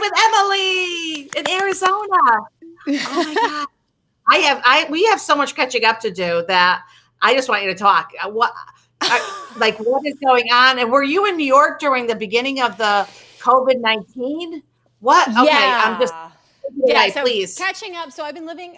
with Emily in Arizona. Oh my God. We have so much catching up to do that I just want you to talk. What is going on? And were you in New York during the beginning of the COVID-19? What? Okay, I'm just Yeah. Yeah, so please. catching up. So I've been living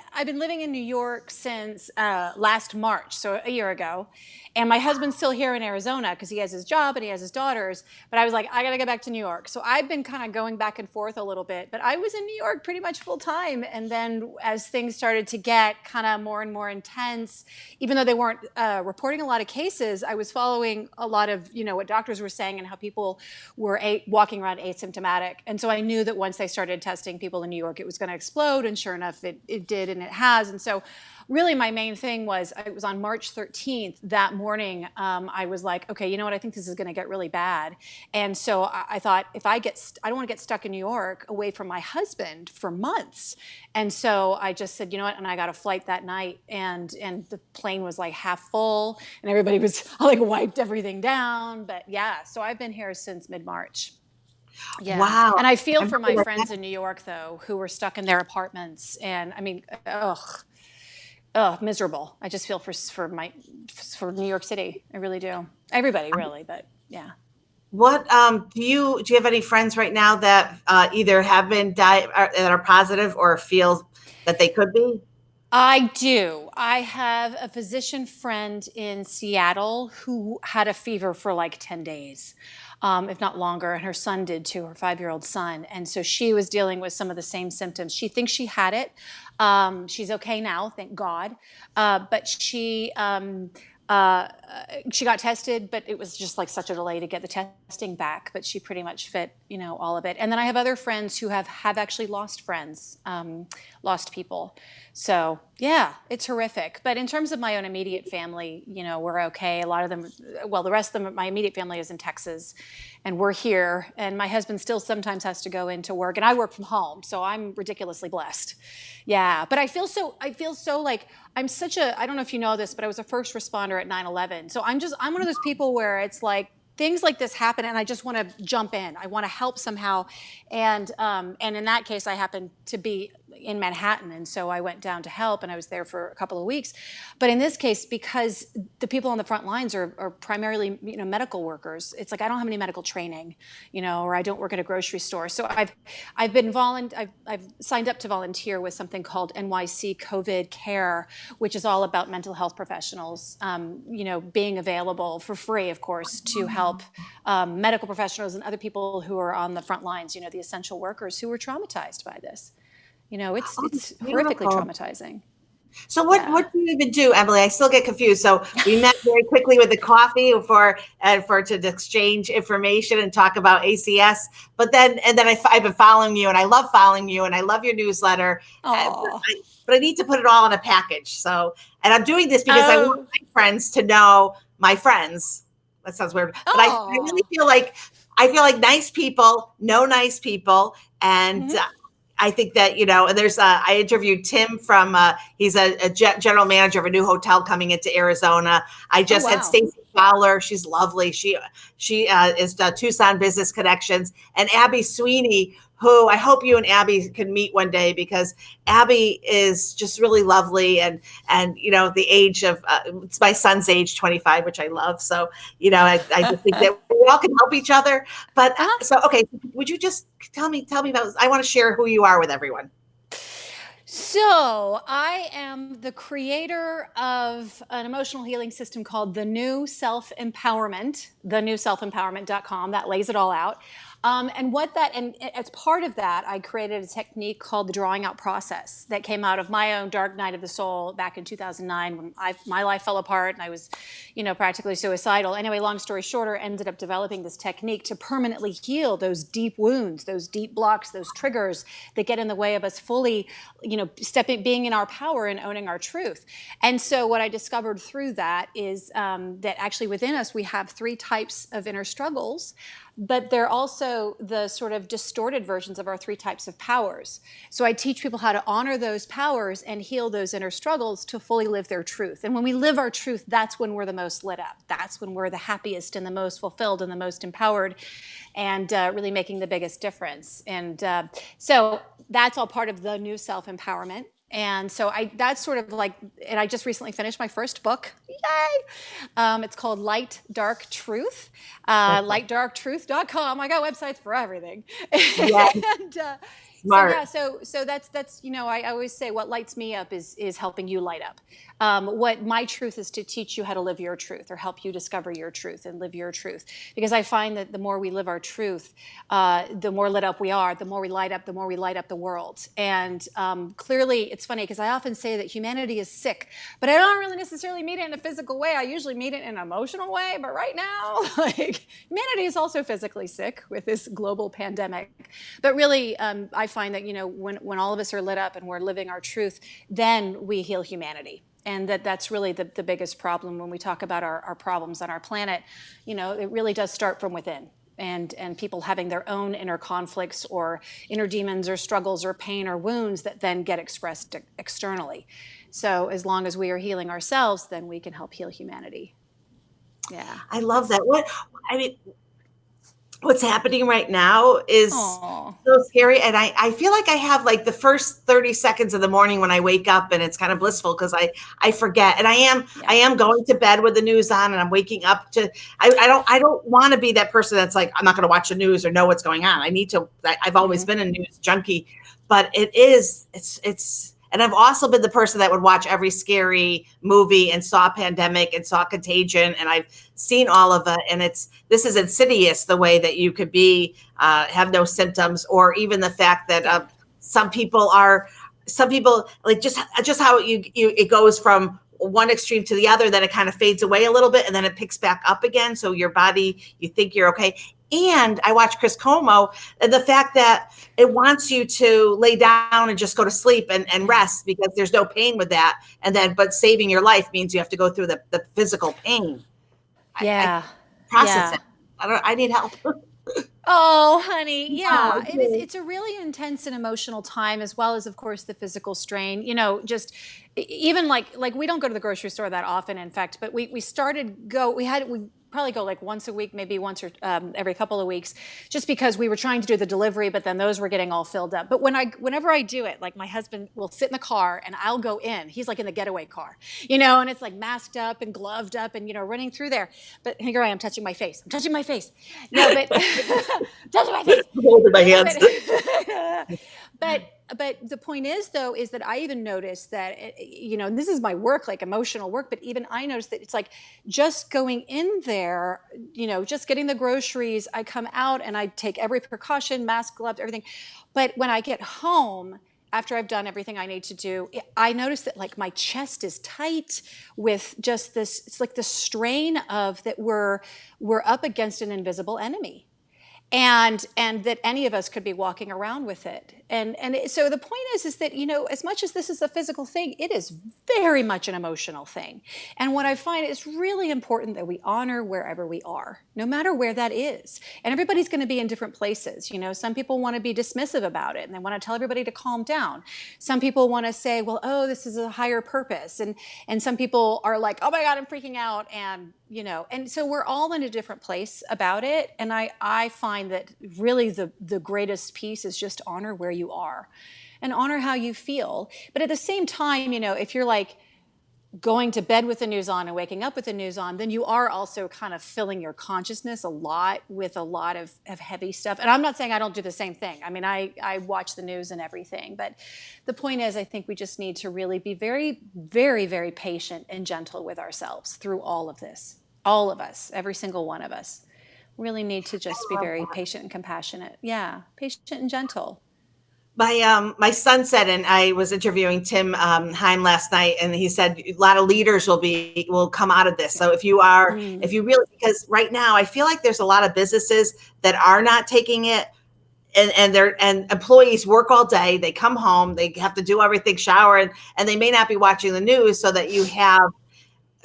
in New York since last March, so a year ago. And my husband's still here in Arizona because he has his job and he has his daughters. But I was like, I got to get back to New York. So I've been kind of going back and forth a little bit. But I was in New York pretty much full time. And then as things started to get kind of more and more intense, even though they weren't reporting a lot of cases, I was following a lot of, what doctors were saying and how people were walking around asymptomatic. And so I knew that once they started testing people in New York, it was going to explode. And sure enough, it did, and it has. And so really my main thing was, it was on March 13th, that morning, I was like, okay, you know what, I think this is going to get really bad. And so I thought, I don't want to get stuck in New York away from my husband for months. And so I just said, you know what, and I got a flight that night, and the plane was like half full, and everybody was like wiped everything down. But yeah, so I've been here since mid-March. Yeah. Wow. And I feel for my friends in New York, though, who were stuck in their apartments. And I mean, miserable. I just feel for New York City. I really do. Everybody really, but yeah. What do you have any friends right now that either have been that are positive or feel that they could be? I do. I have a physician friend in Seattle who had a fever for like 10 days, if not longer, and her son did too, her 5-year-old son. And so she was dealing with some of the same symptoms. She thinks she had it. She's okay now, thank God. But she got tested, but it was just like such a delay to get the testing back. But she pretty much fit, all of it. And then I have other friends who have actually lost friends, lost people. So yeah, it's horrific. But in terms of my own immediate family, we're okay. A lot of them, well, the rest of them, my immediate family is in Texas, and we're here. And my husband still sometimes has to go into work, and I work from home, so I'm ridiculously blessed. Yeah, but I feel so like I don't know if you know this, but I was a first responder at 9/11. So I'm one of those people where it's like things like this happen, and I just want to jump in. I want to help somehow, and in that case, I happened to be in Manhattan, and so I went down to help, and I was there for a couple of weeks. But in this case, because the people on the front lines are primarily medical workers, it's like I don't have any medical training, or I don't work at a grocery store. So I've signed up to volunteer with something called NYC COVID Care, which is all about mental health professionals, being available for free, of course, to help medical professionals and other people who are on the front lines, the essential workers who were traumatized by this. It's horrifically traumatizing. So what do you even do, Emily? I still get confused. So we met very quickly with the coffee to exchange information and talk about ACS. But then I've been following you, and I love following you, and I love your newsletter. But I need to put it all in a package. So, and I'm doing this because I want my friends to know my friends. That sounds weird, but I really feel like nice people know nice people, and I think that, and there's I interviewed Tim from he's a general manager of a new hotel coming into Arizona. I just had Stacy Fowler. She's lovely. She is the Tucson Business Connections, and Abby Sweeney, who I hope you and Abby can meet one day, because Abby is just really lovely, and the age of it's my son's age, 25, which I love. So I just think that we all can help each other. But so okay, would you just tell me about? I want to share who you are with everyone. So I am the creator of an emotional healing system called The New Self-Empowerment, thenewselfempowerment.com. That lays it all out. And as part of that, I created a technique called the drawing out process that came out of my own dark night of the soul back in 2009 when my life fell apart and I was, practically suicidal. Anyway, long story shorter, ended up developing this technique to permanently heal those deep wounds, those deep blocks, those triggers that get in the way of us fully, being in our power and owning our truth. And so what I discovered through that is that actually within us, we have 3 types of inner struggles but they're also the sort of distorted versions of our three types of powers. So I teach people how to honor those powers and heal those inner struggles to fully live their truth. And when we live our truth, that's when we're the most lit up. That's when we're the happiest and the most fulfilled and the most empowered, and really making the biggest difference. And so that's all part of the new self-empowerment. And so that's sort of like, and I just recently finished my first book. Yay! It's called Light Dark Truth. Lightdarktruth.com. I got websites for everything. Yeah. And, Smart. so that's I always say what lights me up is helping you light up. What my truth is to teach you how to live your truth, or help you discover your truth and live your truth. Because I find that the more we live our truth, the more lit up we are. The more we light up, the world. And clearly, it's funny because I often say that humanity is sick, but I don't really necessarily mean it in a physical way. I usually mean it in an emotional way. But right now, like, humanity is also physically sick with this global pandemic. But really, I find that when all of us are lit up and we're living our truth, then we heal humanity. And that's really the biggest problem when we talk about our problems on our planet. It really does start from within. And people having their own inner conflicts or inner demons or struggles or pain or wounds that then get expressed externally. So as long as we are healing ourselves, then we can help heal humanity. Yeah. I love that. What's happening right now is Aww. so scary. And I feel like I have like the first 30 seconds of the morning when I wake up, and it's kind of blissful because I forget. And I am going to bed with the news on, and I'm waking up to, I don't want to be that person that's like, I'm not going to watch the news or know what's going on. I've always been a news junkie, but it's, and I've also been the person that would watch every scary movie and saw Pandemic and saw Contagion, and I've seen all of it. And this is insidious, the way that you could be, have no symptoms, or even the fact that some people like just how it goes from one extreme to the other, then it kind of fades away a little bit and then it picks back up again. So your body, you think you're okay. And I watch Chris Como, and the fact that it wants you to lay down and just go to sleep and rest, because there's no pain with that. But saving your life means you have to go through the physical pain. Yeah. I process it. I need help. Oh, honey. Yeah. Oh, It's a really intense and emotional time, as well as, of course, the physical strain. Just even like we don't go to the grocery store that often, in fact, but we probably go like once a week, maybe once or every couple of weeks, just because we were trying to do the delivery, but then those were getting all filled up. But whenever I do it, like, my husband will sit in the car and I'll go in. He's like in the getaway car, and it's like masked up and gloved up and, running through there. But here I am touching my face. I'm touching my face. No, but touching my face. Holding my hands. But the point is, though, is that I even noticed that, and this is my work, like emotional work, but even I noticed that it's like just going in there, just getting the groceries, I come out and I take every precaution, mask, gloves, everything. But when I get home, after I've done everything I need to do, I notice that, like, my chest is tight with just this, it's like the strain of that we're up against an invisible enemy. And that any of us could be walking around with it. So the point is that, as much as this is a physical thing, it is very much an emotional thing. And what I find is really important that we honor wherever we are, no matter where that is. And everybody's going to be in different places. Some people want to be dismissive about it and they want to tell everybody to calm down. Some people want to say, well, oh, this is a higher purpose. And some people are like, oh my God, I'm freaking out. And so we're all in a different place about it. And I find that really the greatest piece is just honor where you are and honor how you feel. But at the same time, if you're like going to bed with the news on and waking up with the news on, then you are also kind of filling your consciousness a lot with a lot of heavy stuff. And I'm not saying I don't do the same thing. I mean, I watch the news and everything. But the point is, I think we just need to really be very, very, very patient and gentle with ourselves through all of this. All of us, every single one of us, really need to just be very patient and compassionate. Yeah, patient and gentle. My son said, and I was interviewing Tim Heim last night, and he said a lot of leaders will come out of this. So if you really, because right now I feel like there's a lot of businesses that are not taking it, and employees work all day. They come home, they have to do everything, shower, and they may not be watching the news, so that you have.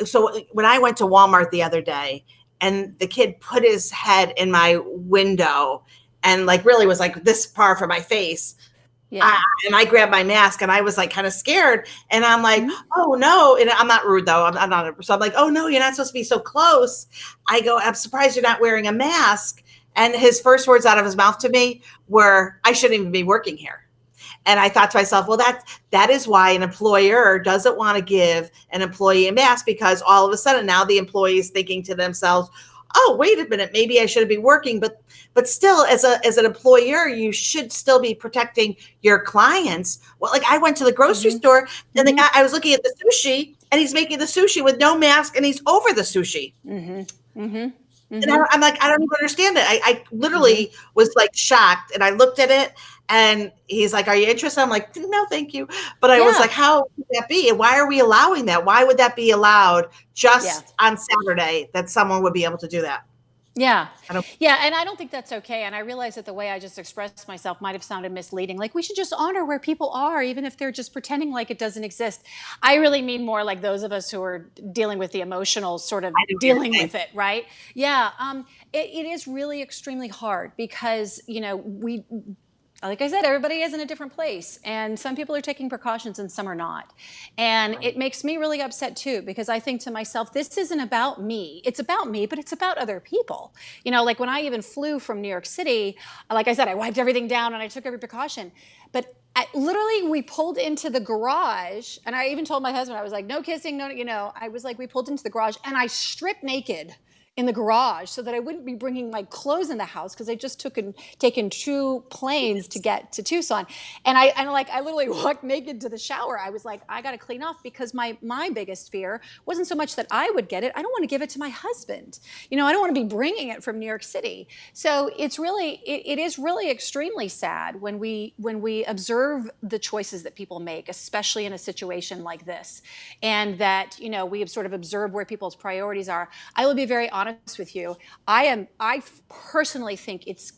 So when I went to Walmart the other day, and the kid put his head in my window and like really was like this far from my face. Yeah. And I grabbed my mask and I was like kind of scared. And I'm like, Mm-hmm. oh no. And I'm not rude though. I'm not. So I'm like, oh no, you're not supposed to be so close. I go, I'm surprised you're not wearing a mask. And his first words out of his mouth to me were, I shouldn't even be working here. And I thought to myself, well, that is why an employer doesn't want to give an employee a mask, because all of a sudden now the employee is thinking to themselves, oh, wait a minute, maybe I shouldn't be working. But still, as an employer, you should still be protecting your clients. Well, like I went to the grocery store and the guy, I was looking at the sushi and he's making the sushi with no mask and he's over the sushi. And I'm like, I don't even understand it. I literally was like shocked, and I looked at it and he's like, are you interested? I'm like, no, thank you. But I was like, how could that be? And why are we allowing that? Why would that be allowed just on Saturday that someone would be able to do that? Yeah. Yeah. And I don't think that's okay. And I realize that the way I just expressed myself might have sounded misleading. Like we should just honor where people are, even if they're just pretending like it doesn't exist. I really mean more like those of us who are dealing with the emotional sort of dealing with it. Right. Yeah. It is really extremely hard because, like I said, everybody is in a different place, and some people are taking precautions and some are not. And it makes me really upset too, because I think to myself, this isn't about me. It's about me, but it's about other people. Like when I even flew from New York City, like I said, I wiped everything down and I took every precaution. But literally, we pulled into the garage, and I even told my husband, I was like, no kissing, no, I was like, we pulled into the garage and I stripped naked in the garage so that I wouldn't be bringing my clothes in the house, because I just taken 2 planes to get to Tucson. And I literally walked naked to the shower. I was like, I got to clean off, because my biggest fear wasn't so much that I would get it. I don't want to give it to my husband. I don't want to be bringing it from New York City. So it is really extremely sad when we observe the choices that people make, especially in a situation like this, and that, we have sort of observed where people's priorities are. I will be very honest with you. I personally think it's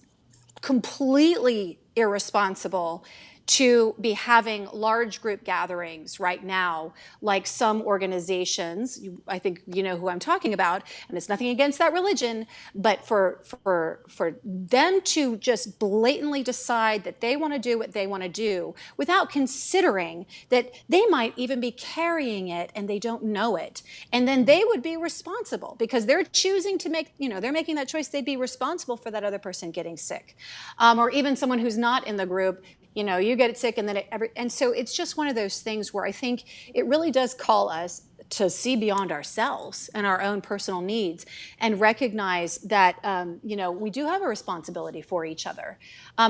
completely irresponsible to be having large group gatherings right now, like some organizations. I think you know who I'm talking about, and it's nothing against that religion, but for them to just blatantly decide that they want to do what they want to do without considering that they might even be carrying it and they don't know it, and then they would be responsible because they're choosing to make, they're making that choice. They'd be responsible for that other person getting sick, or even someone who's not in the group. You get sick, and then and so it's just one of those things where I think it really does call us to see beyond ourselves and our own personal needs, and recognize that we do have a responsibility for each other.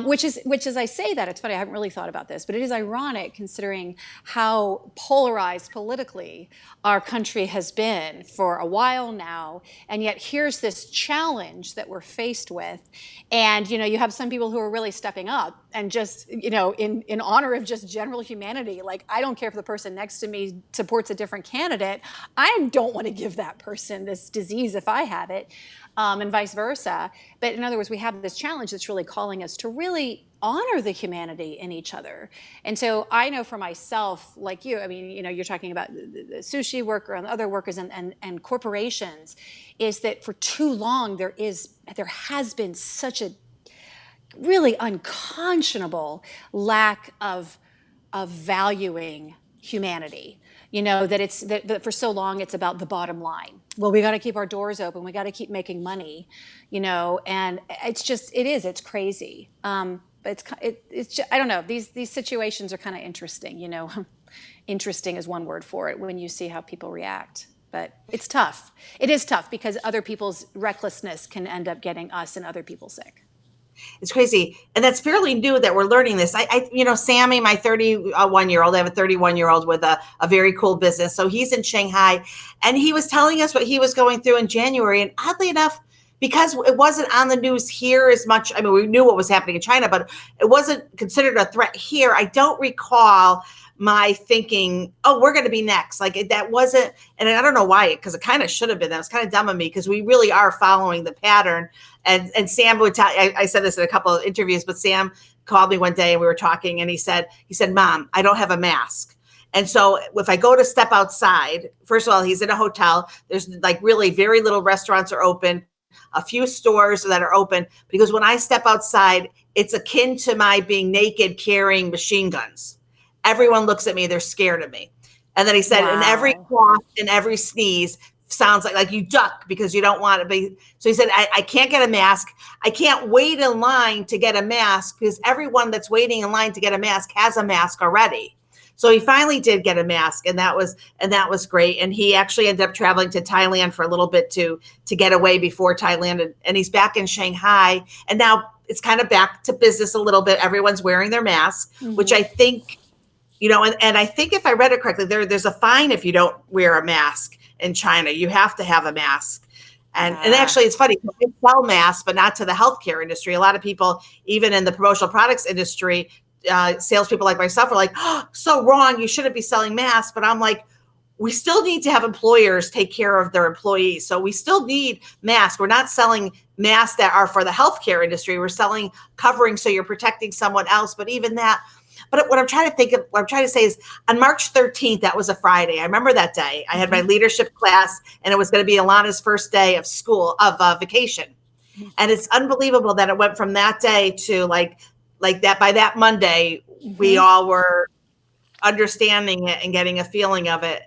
Which is, I say that, it's funny, I haven't really thought about this, but it is ironic considering how polarized politically our country has been for a while now, and yet here's this challenge that we're faced with, and you have some people who are really stepping up and just in honor of just general humanity, like, I don't care if the person next to me supports a different candidate. I don't want to give that person this disease if I have it, and vice versa. But in other words, we have this challenge that's really calling us to really honor the humanity in each other. And so I know for myself, like you, I mean, you're talking about the sushi worker and other workers and corporations, is that for too long there has been such a really unconscionable lack of valuing humanity. That for so long it's about the bottom line. Well, we got to keep our doors open. We got to keep making money, and it's crazy. But it's just, I don't know. These situations are kind of interesting. Interesting is one word for it when you see how people react. But it's tough. It is tough because other people's recklessness can end up getting us and other people sick. It's crazy. And that's fairly new that we're learning this. Sammy, my 31-year-old, I have a 31-year-old with a very cool business. So he's in Shanghai, and he was telling us what he was going through in January. And oddly enough, because it wasn't on the news here as much, I mean, we knew what was happening in China, but it wasn't considered a threat here. I don't recall my thinking, oh, we're going to be next. Like that wasn't, and I don't know why, because it kind of should have been. That was kind of dumb of me, because we really are following the pattern. And Sam would tell, I said this in a couple of interviews, but Sam called me one day and we were talking, and he said, Mom, I don't have a mask. And so if I go to step outside, first of all, he's in a hotel. There's like really very little restaurants are open, a few stores that are open, because when I step outside, it's akin to my being naked carrying machine guns. Everyone looks at me, they're scared of me. And then he said, and every cough and every sneeze sounds like you duck because you don't want to be. So he said, I can't get a mask. I can't wait in line to get a mask because everyone that's waiting in line to get a mask has a mask already. So he finally did get a mask, and that was great. And he actually ended up traveling to Thailand for a little bit to get away before Thailand. And he's back in Shanghai. And now it's kind of back to business a little bit. Everyone's wearing their masks, which I think, and I think if I read it correctly, there's a fine if you don't wear a mask in China. You have to have a mask. And actually, it's funny, they sell masks, but not to the healthcare industry. A lot of people, even in the promotional products industry, salespeople like myself are like, oh, so wrong. You shouldn't be selling masks. But I'm like, we still need to have employers take care of their employees. So we still need masks. We're not selling masks that are for the healthcare industry. We're selling covering so you're protecting someone else. But even that, but what I'm trying to say is on March 13th, that was a Friday. I remember that day. I had my leadership class, and it was going to be Alana's first day of school, of vacation. And it's unbelievable that it went from that day to like that. By that Monday, we all were understanding it and getting a feeling of it.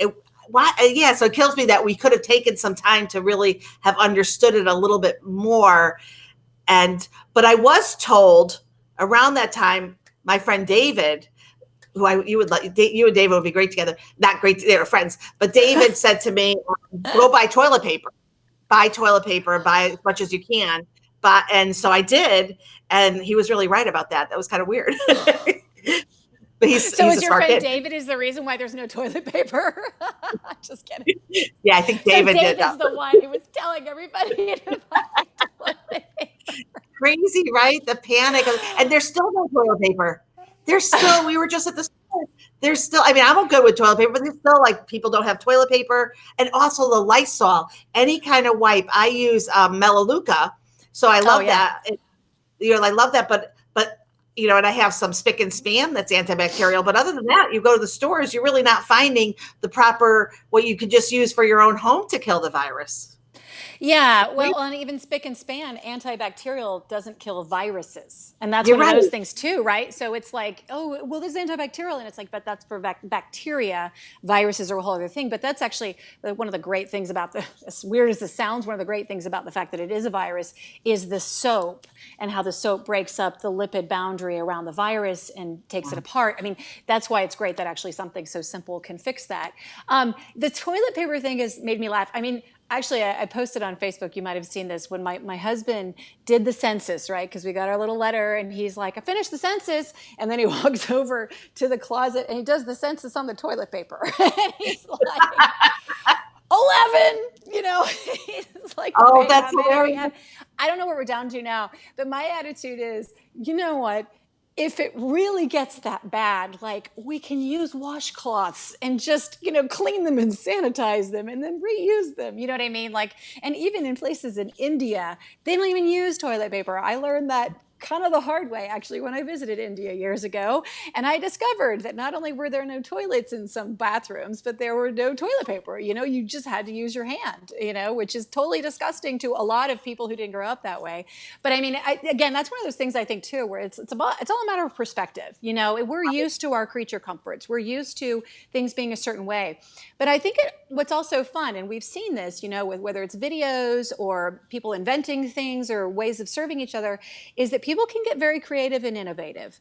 So it kills me that we could have taken some time to really have understood it a little bit more. But I was told around that time, my friend David, you and David would be great together. Not great, they were friends. But David said to me, "Go buy toilet paper. Buy toilet paper. Buy as much as you can." And so I did, and he was really right about that. That was kind of weird. But he's is a your smart friend kid. David is the reason why there's no toilet paper? Just kidding. Yeah, I think David did that. David's the one who was telling everybody to buy toilet paper. Crazy, right? The panic. And there's still no toilet paper. We were just at the store. There's still, I mean, I'm good with toilet paper, but there's still like people don't have toilet paper. And also the Lysol, any kind of wipe. I use Melaleuca. So I love that. I love that. But and I have some spick and span that's antibacterial. But other than that, you go to the stores, you're really not finding the proper, what you could just use for your own home to kill the virus. Yeah, well, and even spick and span, antibacterial doesn't kill viruses. And that's You're one of right. those things too, right? So it's like, oh, well, this is antibacterial. And it's like, but that's for bacteria. Viruses are a whole other thing. But that's actually one of the great things about as weird as this sounds, one of the great things about the fact that it is a virus is the soap and how the soap breaks up the lipid boundary around the virus and takes it apart. I mean, that's why it's great that actually something so simple can fix that. The toilet paper thing has made me laugh. I mean, actually, I posted on Facebook, you might have seen this, when my husband did the census, right? Because we got our little letter, and he's like, I finished the census. And then he walks over to the closet, and he does the census on the toilet paper. And he's like, 11, he's like, oh, that's hilarious. I don't know what we're down to now, but my attitude is, you know what? If it really gets that bad, like, we can use washcloths and just, clean them and sanitize them and then reuse them. You know what I mean? Like, and even in places in India, they don't even use toilet paper. I learned that kind of the hard way, actually, when I visited India years ago. And I discovered that not only were there no toilets in some bathrooms, but there were no toilet paper. You just had to use your hand, which is totally disgusting to a lot of people who didn't grow up that way. But I mean, again, that's one of those things I think too, where it's all a matter of perspective. We're used to our creature comforts. We're used to things being a certain way. But I think what's also fun, and we've seen this, with whether it's videos or people inventing things or ways of serving each other, is that people can get very creative and innovative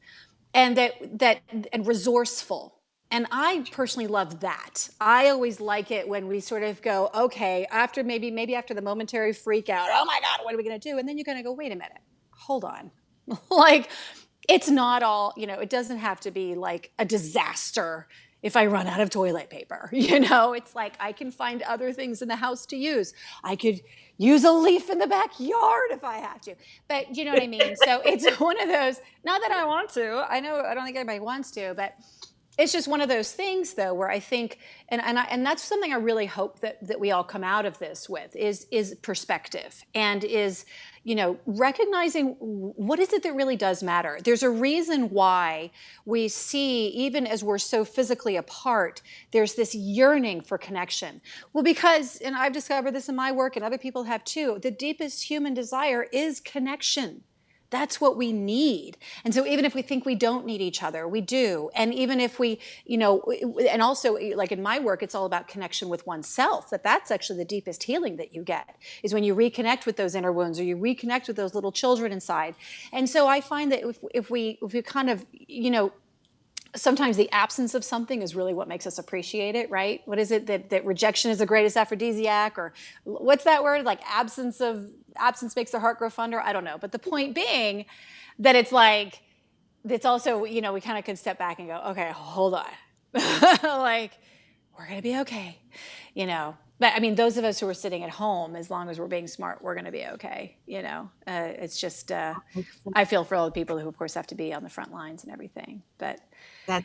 and and resourceful. And I personally love that. I always like it when we sort of go, okay, after maybe after the momentary freak out, oh my God, what are we going to do? And then you're going to go, wait a minute, hold on. Like, it's not all, it doesn't have to be like a disaster if I run out of toilet paper. It's like I can find other things in the house to use. I could use a leaf in the backyard if I have to. But you know what I mean? So it's one of those, not that I want to. I know I don't think anybody wants to, but It's just one of those things, though, where I think, and that's something I really hope that we all come out of this with is perspective, and is, recognizing what is it that really does matter. There's a reason why we see, even as we're so physically apart, there's this yearning for connection. Well, because, and I've discovered this in my work, and other people have too, the deepest human desire is connection. That's what we need. And so even if we think we don't need each other, we do. And even if we, and also like in my work, it's all about connection with oneself, that's actually the deepest healing that you get, is when you reconnect with those inner wounds, or you reconnect with those little children inside. And so I find that if we kind of, sometimes the absence of something is really what makes us appreciate it, right? What is it that rejection is the greatest aphrodisiac, or what's that word? Like absence makes the heart grow fonder. I don't know. But the point being that it's like, it's also, we kind of can step back and go, okay, hold on. Like, we're going to be okay, But I mean, those of us who are sitting at home, as long as we're being smart, we're going to be okay. It's just, I feel for all the people who, of course, have to be on the front lines and everything. But so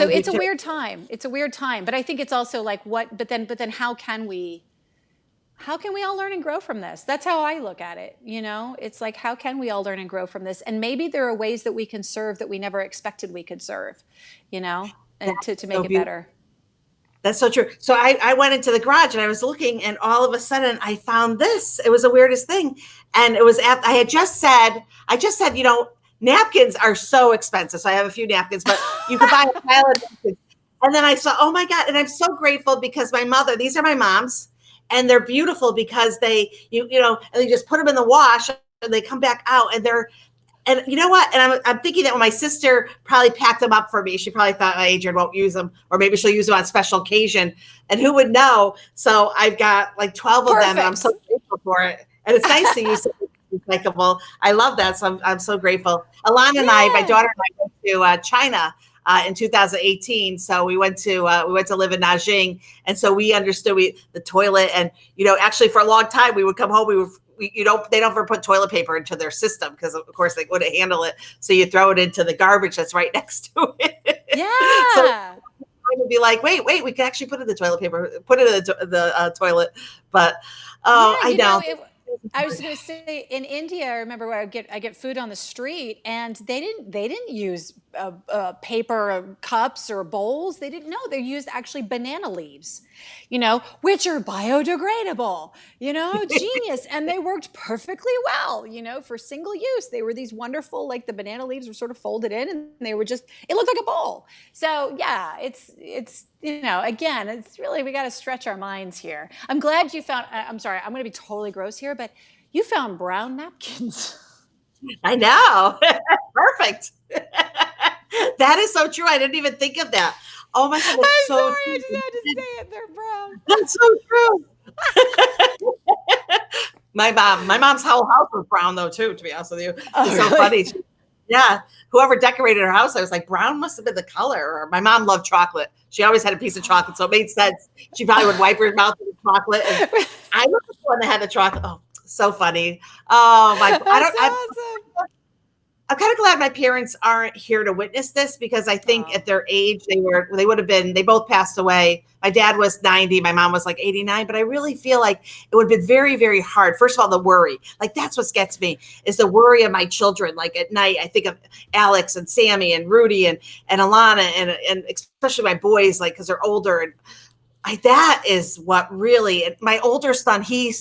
it's a weird time. It's a weird time. But I think it's also like but then how can we all learn and grow from this? That's how I look at it. It's like, how can we all learn and grow from this? And maybe there are ways that we can serve that we never expected we could serve, and to make it better. That's so true. So I went into the garage and I was looking, and all of a sudden I found this. It was the weirdest thing. And it was I just said, napkins are so expensive. So I have a few napkins, but you could buy a pile of napkins. And then I saw, oh my God. And I'm so grateful because my mother, these are my mom's, and they're beautiful because they, and they just put them in the wash and they come back out, and you know what? And I'm thinking that when my sister probably packed them up for me, she probably thought, Adrienne won't use them, or maybe she'll use them on special occasion. And who would know? So I've got like 12 of them, and I'm so grateful for it. And it's nice to use something recyclable. I love that. So I'm so grateful. Alana and my daughter and I went to China in 2018. So we went to live in Nanjing, and so we understood the toilet. And actually for a long time we would come home. They don't ever put toilet paper into their system because of course they wouldn't handle it. So you throw it into the garbage that's right next to it. Yeah. So I would be like, wait, we can actually put it in the toilet paper, put it in the toilet. But I know. I was going to say, in India, I remember where I get food on the street, and they didn't use paper cups or bowls. They didn't know. They used actually banana leaves, which are biodegradable. Genius, and they worked perfectly well. For single use, they were these wonderful, like the banana leaves were sort of folded in, and they were it looked like a bowl. So yeah, it's again, it's really, we got to stretch our minds here. I'm glad you found. I'm sorry, I'm going to be totally gross here, but you found brown napkins. I know. Perfect. That is so true. I didn't even think of that. Oh my God. I'm sorry. True. I just had to say it. They're brown. That's so true. My mom's whole house was brown though, too, to be honest with you. It's so funny. Yeah. Whoever decorated her house, I was like, brown must have been the color. Or my mom loved chocolate. She always had a piece of chocolate. So it made sense. She probably would wipe her mouth with chocolate. And I was the one that had the chocolate. Oh, so funny. Oh my! Awesome. I'm kind of glad my parents aren't here to witness this, because I think at their age they would have been. They both passed away. My dad was 90. My mom was like 89. But I really feel like it would have been very, very hard. First of all, the worry. Like that's what gets me, is the worry of my children. Like at night, I think of Alex and Sammy and Rudy and Alana and especially my boys, like because they're older and. That is what really, my older son, he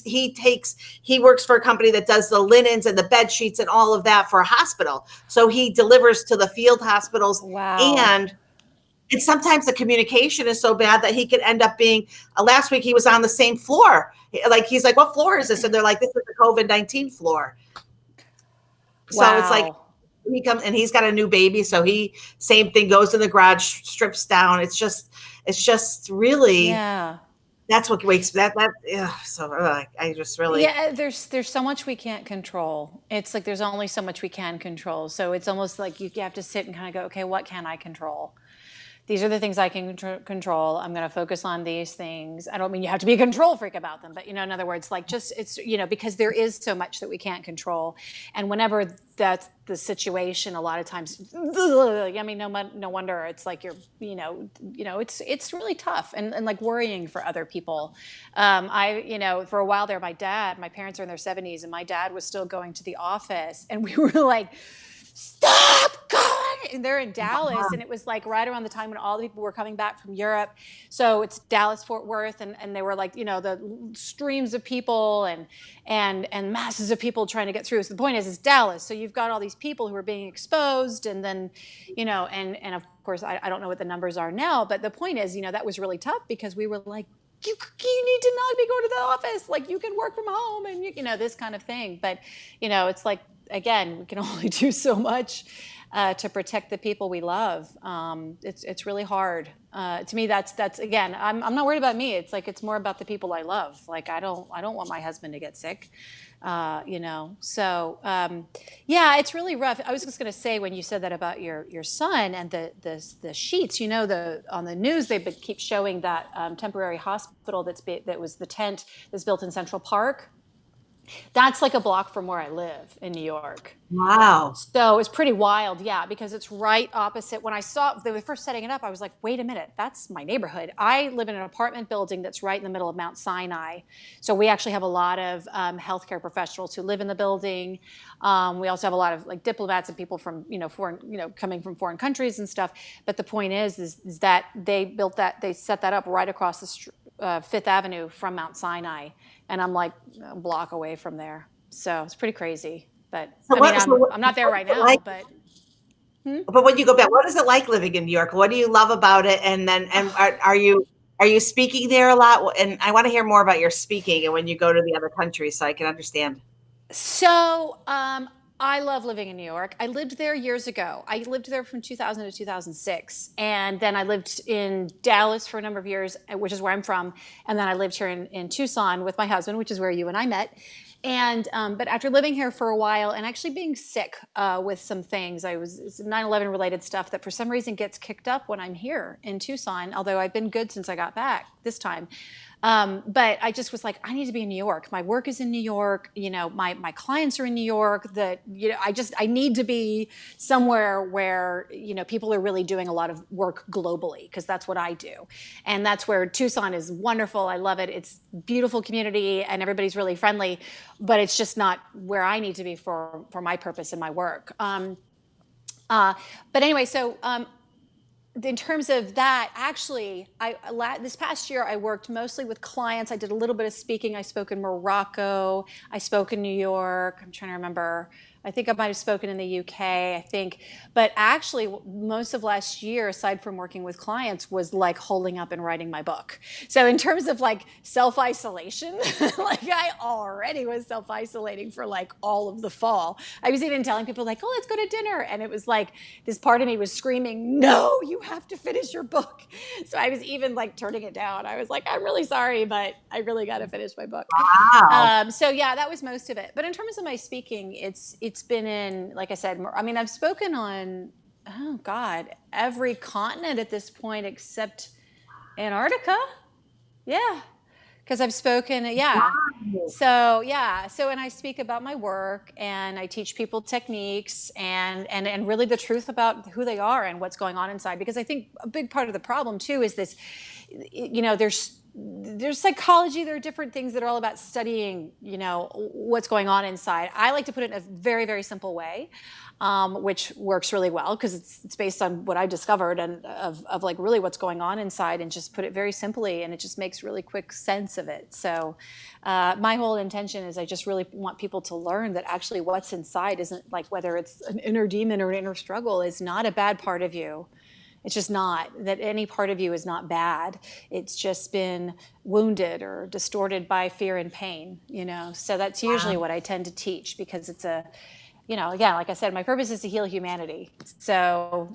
works for a company that does the linens and the bed sheets and all of that for a hospital. So he delivers to the field hospitals. Wow. And sometimes the communication is so bad that he could end up being, last week he was on the same floor. Like, he's like, what floor is this? And they're like, this is the COVID-19 floor. Wow. So it's like, he comes and he's got a new baby. So same thing, goes in the garage, strips down. It's just really, that's what wakes that. So I just really, there's so much we can't control. It's like, there's only so much we can control. So it's almost like you have to sit and kind of go, okay, what can I control? these are the things I can control. I'm going to focus on these things. I don't mean you have to be a control freak about them, but, in other words, like just, it's, because there is so much that we can't control. And whenever that's the situation, a lot of times, I mean, no wonder it's like it's really tough and like worrying for other people. For a while there, my parents are in their 70s, and my dad was still going to the office, and we were like, stop going. And they're in Dallas, and it was like right around the time when all the people were coming back from Europe. So it's Dallas, Fort Worth, and they were like, the streams of people and masses of people trying to get through. So the point is Dallas. So you've got all these people who are being exposed, and then, and of course, I don't know what the numbers are now, but the point is, that was really tough because we were like, you need to not be going to the office. Like, you can work from home and, this kind of thing. But, it's like, again, we can only do so much to protect the people we love. It's really hard. To me, that's again, I'm not worried about me. It's like, it's more about the people I love. Like, I don't want my husband to get sick. So yeah, it's really rough. I was just going to say, when you said that about your son and the sheets, on the news, they keep showing that temporary hospital that was the tent that's built in Central Park. That's like a block from where I live in New York. Wow. So it's pretty wild, yeah, because it's right opposite. When I saw they were first setting it up, I was like, wait a minute, that's my neighborhood. I live in an apartment building that's right in the middle of Mount Sinai. So we actually have a lot of healthcare professionals who live in the building. We also have a lot of like diplomats and people from, foreign, coming from foreign countries and stuff. But the point is that they set that up right across the Fifth Avenue from Mount Sinai. And I'm like a block away from there. So it's pretty crazy. But I'm not there right now, but. But when you go back, what is it like living in New York? What do you love about it? And then, are you speaking there a lot? And I want to hear more about your speaking and when you go to the other countries, so I can understand. So, I love living in New York. I lived there years ago. I lived there from 2000 to 2006. And then I lived in Dallas for a number of years, which is where I'm from. And then I lived here in Tucson with my husband, which is where you and I met. And but after living here for a while and actually being sick with some things, it's 9/11 related stuff that for some reason gets kicked up when I'm here in Tucson, although I've been good since I got back this time. But I just was like, I need to be in New York. My work is in New York. My clients are in New York. I need to be somewhere where, people are really doing a lot of work globally, because that's what I do. And that's where Tucson is wonderful. I love it. It's a beautiful community and everybody's really friendly, but it's just not where I need to be for my purpose and my work. But anyway, so, in terms of that, actually, this past year I worked mostly with clients. I did a little bit of speaking. I spoke in Morocco. I spoke in New York. I'm trying to remember. I think I might have spoken in the UK, I think. But actually, most of last year, aside from working with clients, was like holding up and writing my book. So in terms of like self-isolation, like I already was self-isolating for like all of the fall. I was even telling people like, oh, let's go to dinner. And it was like, this part of me was screaming, no, you have to finish your book. So I was even like turning it down. I was like, I'm really sorry, but I really got to finish my book. Wow. So yeah, that was most of it. But in terms of my speaking, it's been in, like I said, I've spoken on, oh God, every continent at this point except Antarctica. Yeah. Because I've spoken, yeah. So yeah, and I speak about my work and I teach people techniques and really the truth about who they are and what's going on inside. Because I think a big part of the problem too is this, there's psychology, there are different things that are all about studying, what's going on inside. I like to put it in a very, very simple way, which works really well because it's based on what I discovered and of like really what's going on inside, and just put it very simply, and it just makes really quick sense of it. So my whole intention is I just really want people to learn that actually what's inside isn't like, whether it's an inner demon or an inner struggle, is not a bad part of you. It's just not, that any part of you is not bad. It's just been wounded or distorted by fear and pain, So that's usually what I tend to teach, because it's again, like I said, my purpose is to heal humanity. So,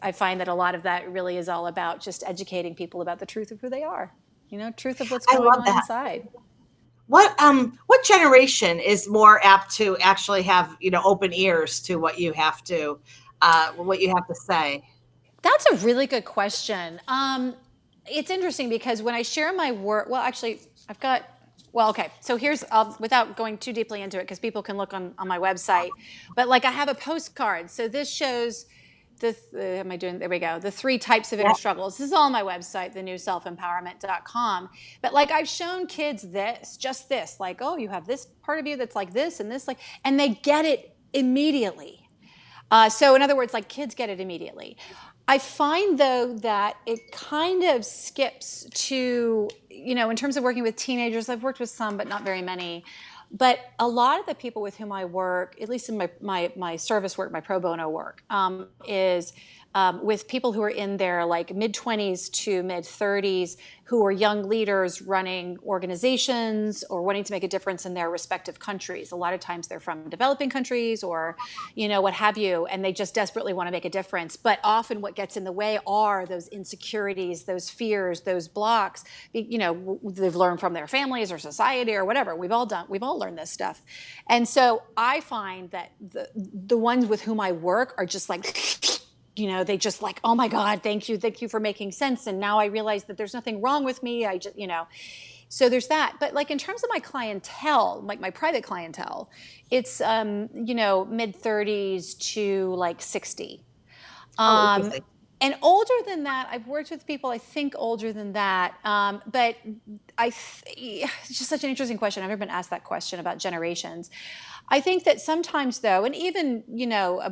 I find that a lot of that really is all about just educating people about the truth of who they are, truth of what's going on inside. What generation is more apt to actually have, open ears to what you have to say? That's a really good question. It's interesting because when I share my work, well, actually, I've got, well, okay. So here's, without going too deeply into it, because people can look on my website, but like I have a postcard. So this shows am I doing, there we go, the 3 types of inner Yeah. struggles. This is all on my website, thenewselfempowerment.com. But like I've shown kids this, just this, like, oh, you have this part of you that's like this and this, like, and they get it immediately. So in other words, like kids get it immediately. I find though that it kind of skips to, in terms of working with teenagers, I've worked with some, but not very many. But a lot of the people with whom I work, at least in my service work, my pro bono work, is with people who are in their like mid-20s to mid-30s, who are young leaders running organizations or wanting to make a difference in their respective countries. A lot of times they're from developing countries or, what have you, and they just desperately want to make a difference. But often what gets in the way are those insecurities, those fears, those blocks, they've learned from their families or society or whatever. We've all learned this stuff. And so I find that the ones with whom I work are just like, they just like, oh my God, thank you for making sense. And now I realize that there's nothing wrong with me. I just, so there's that. But like in terms of my clientele, like my private clientele, it's, mid-30s to like 60. Interesting. And older than that, I've worked with people, I think older than that. But it's just such an interesting question. I've never been asked that question about generations. I think that sometimes though, and even, a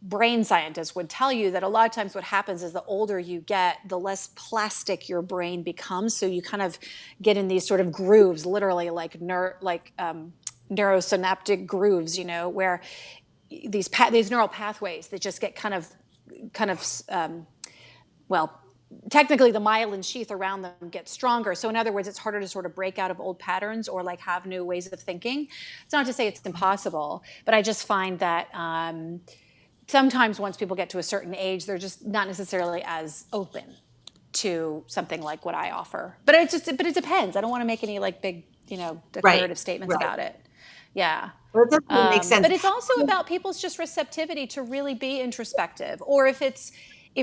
brain scientist would tell you that a lot of times what happens is the older you get, the less plastic your brain becomes. So you kind of get in these sort of grooves, literally like neurosynaptic grooves, where these neural pathways that just get well, technically the myelin sheath around them gets stronger. So in other words, it's harder to sort of break out of old patterns or like have new ways of thinking. It's not to say it's impossible, but I just find that sometimes once people get to a certain age, they're just not necessarily as open to something like what I offer. But it depends. I don't want to make any like big, declarative statements about it. Yeah. Well, it definitely makes sense. But it's also about people's just receptivity to really be introspective, or if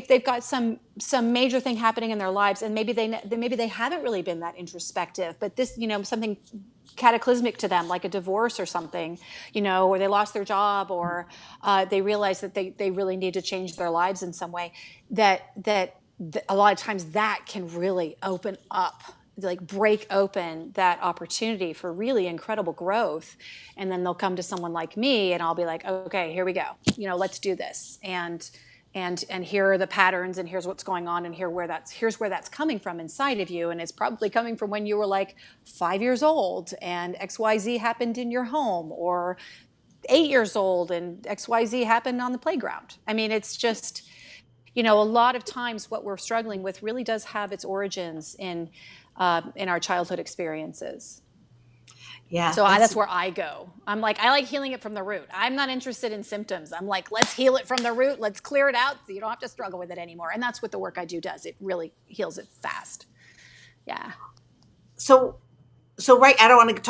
they've got some major thing happening in their lives, and maybe they haven't really been that introspective, but this, something cataclysmic to them, like a divorce or something, or they lost their job, or they realize that they really need to change their lives in some way, that a lot of times that can really open up, like break open that opportunity for really incredible growth. And then they'll come to someone like me and I'll be like, okay, here we go. Let's do this. And here are the patterns, and here's what's going on, and here's where that's coming from inside of you. And it's probably coming from when you were like 5 years old and XYZ happened in your home, or 8 years old and XYZ happened on the playground. I mean, it's just, a lot of times what we're struggling with really does have its origins in our childhood experiences. Yeah. So that's where I go. I like healing it from the root. I'm not interested in symptoms. I'm like, let's heal it from the root. Let's clear it out so you don't have to struggle with it anymore. And that's what the work I do does. It really heals it fast. Yeah. So right. I don't want to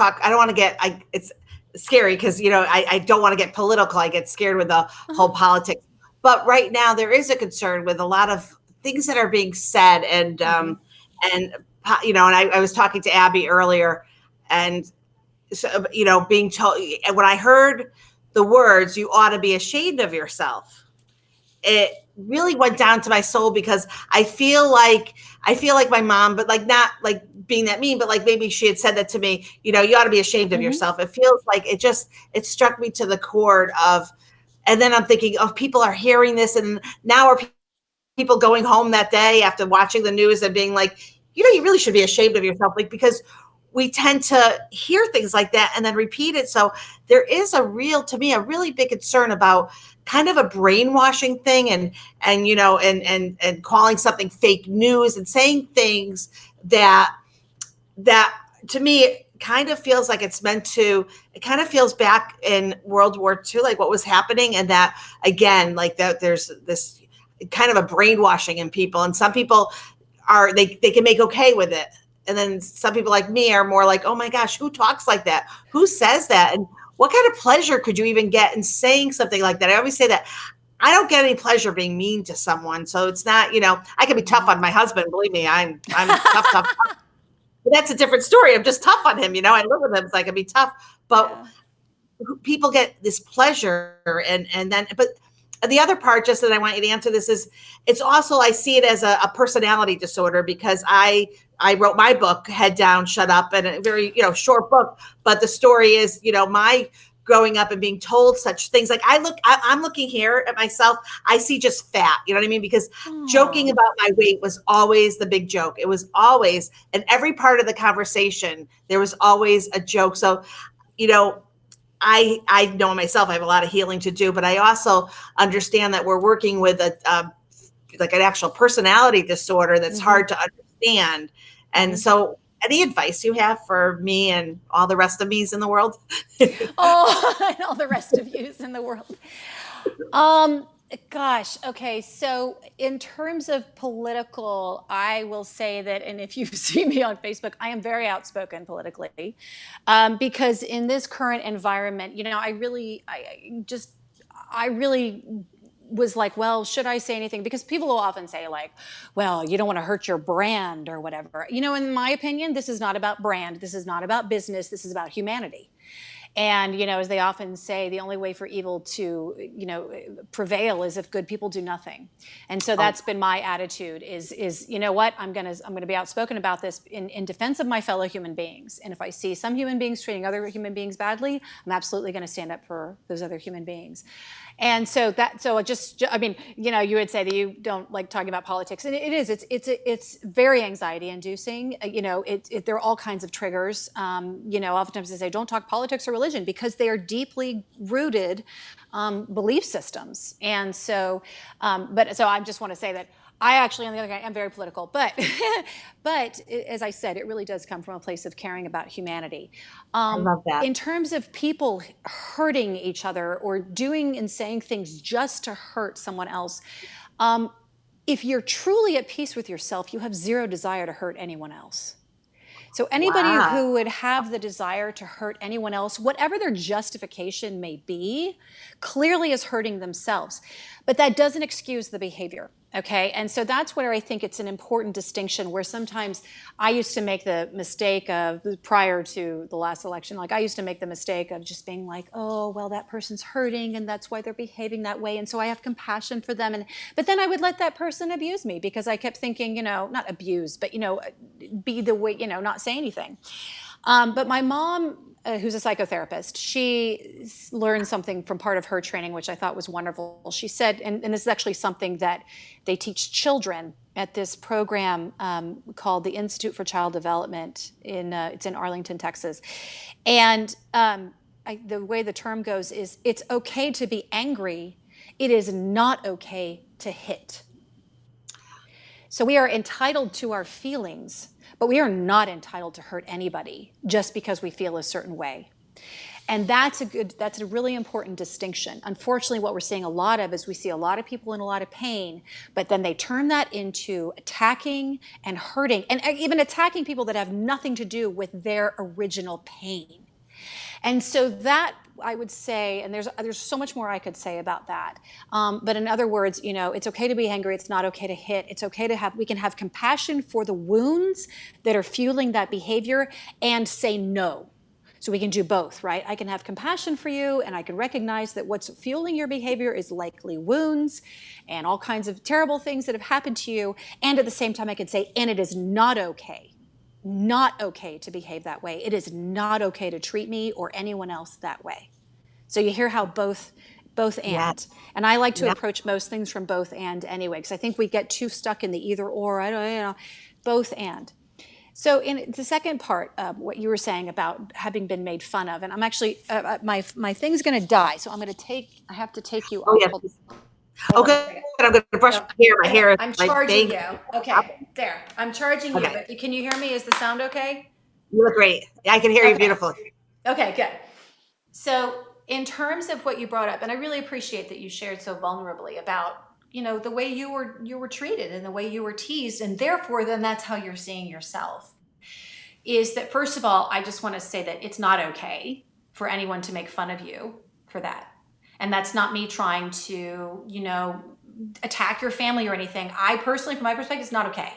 get, it's scary because, I don't want to get political. I get scared with the whole politics. But right now there is a concern with a lot of things that are being said, and I was talking to Abby earlier, and so, being told, and when I heard the words, "You ought to be ashamed of yourself," it really went down to my soul, because I feel like my mom, but like not like being that mean, but like maybe she had said that to me, you ought to be ashamed of yourself. It feels like it struck me to the chord of, and then I'm thinking, oh, people are hearing this, and now are people going home that day after watching the news and being like, you really should be ashamed of yourself, like, because we tend to hear things like that and then repeat it. So there is to me, a really big concern about kind of a brainwashing thing, and calling something fake news and saying things that to me kind of feels like it kind of feels back in World War II, like what was happening. And that again, like that there's this kind of a brainwashing in people, and some people they can make okay with it. And then some people like me are more like, oh my gosh, who talks like that? Who says that? And what kind of pleasure could you even get in saying something like that? I always say that I don't get any pleasure being mean to someone. So it's not, I can be tough on my husband. Believe me, I'm tough, tough. But that's a different story. I'm just tough on him. I live with him, so I can be tough. But Yeah. people get this pleasure, but the other part, just that I want you to answer this, is it's also, I see it as a personality disorder, because I wrote my book, Head Down, Shut Up, and a very, short book. But the story is, my growing up and being told such things. Like I'm looking here at myself. I see just fat, you know what I mean? Because joking about my weight was always the big joke. It was always, in every part of the conversation, there was always a joke. So, I know myself, I have a lot of healing to do, but I also understand that we're working with like an actual personality disorder that's hard to understand. And so, any advice you have for me and all the rest of me's in the world? Oh, and all the rest of yous in the world. Gosh, okay. So in terms of political, I will say that, and if you see me on Facebook, I am very outspoken politically, because in this current environment, I really was like, well, should I say anything? Because people will often say, like, well, you don't want to hurt your brand or whatever. In my opinion, this is not about brand. This is not about business. This is about humanity. And, as they often say, the only way for evil to, prevail is if good people do nothing. And so that's been my attitude is, what, I'm going to be outspoken about this in defense of my fellow human beings. And if I see some human beings treating other human beings badly, I'm absolutely going to stand up for those other human beings. And so you would say that you don't like talking about politics, and it's very anxiety inducing. There are all kinds of triggers. Oftentimes they say don't talk politics or religion, because they are deeply rooted belief systems. And so, so I just want to say that I actually, on the other hand, am very political, but as I said, it really does come from a place of caring about humanity. I love that. In terms of people hurting each other or doing and saying things just to hurt someone else, if you're truly at peace with yourself, you have zero desire to hurt anyone else. So anybody who would have the desire to hurt anyone else, whatever their justification may be, clearly is hurting themselves. But that doesn't excuse the behavior, okay? And so that's where I think it's an important distinction, where sometimes I used to make the mistake of, prior to the last election, I used to make the mistake of just being like, oh, well, that person's hurting and that's why they're behaving that way. And so I have compassion for them. But then I would let that person abuse me, because I kept thinking, not abuse, but, be the way, not say anything. But my mom, who's a psychotherapist, she learned something from part of her training, which I thought was wonderful. She said, and this is actually something that they teach children at this program called the Institute for Child Development. It's in Arlington, Texas. And the way the term goes is, it's okay to be angry. It is not okay to hit. So we are entitled to our feelings, but we are not entitled to hurt anybody just because we feel a certain way. And that's a really important distinction. Unfortunately, what we're seeing a lot of is we see a lot of people in a lot of pain, but then they turn that into attacking and hurting, and even attacking people that have nothing to do with their original pain. And so that, I would say, and there's so much more I could say about that. But in other words, it's okay to be angry. It's not okay to hit. It's okay we can have compassion for the wounds that are fueling that behavior and say no. So we can do both, right? I can have compassion for you, and I can recognize that what's fueling your behavior is likely wounds and all kinds of terrible things that have happened to you. And at the same time, I can say, and it is not okay to behave that way. It is not okay to treat me or anyone else that way. So you hear how both and. Yeah. And I like to approach most things from both and anyway, because I think we get too stuck in the either or, both and. So in the second part of what you were saying about having been made fun of, and I'm actually, my thing's going to die, so I have to take you off. Yeah. Okay, I'm going to brush my hair. I'm charging you. Okay, there. I'm charging you, but can you hear me? Is the sound okay? You look great. I can hear you beautifully. Okay, good. So in terms of what you brought up, and I really appreciate that you shared so vulnerably about, the way you were treated and the way you were teased, and therefore then that's how you're seeing yourself, is that, first of all, I just want to say that it's not okay for anyone to make fun of you for that. And that's not me trying to, attack your family or anything. I personally, from my perspective, it's not okay.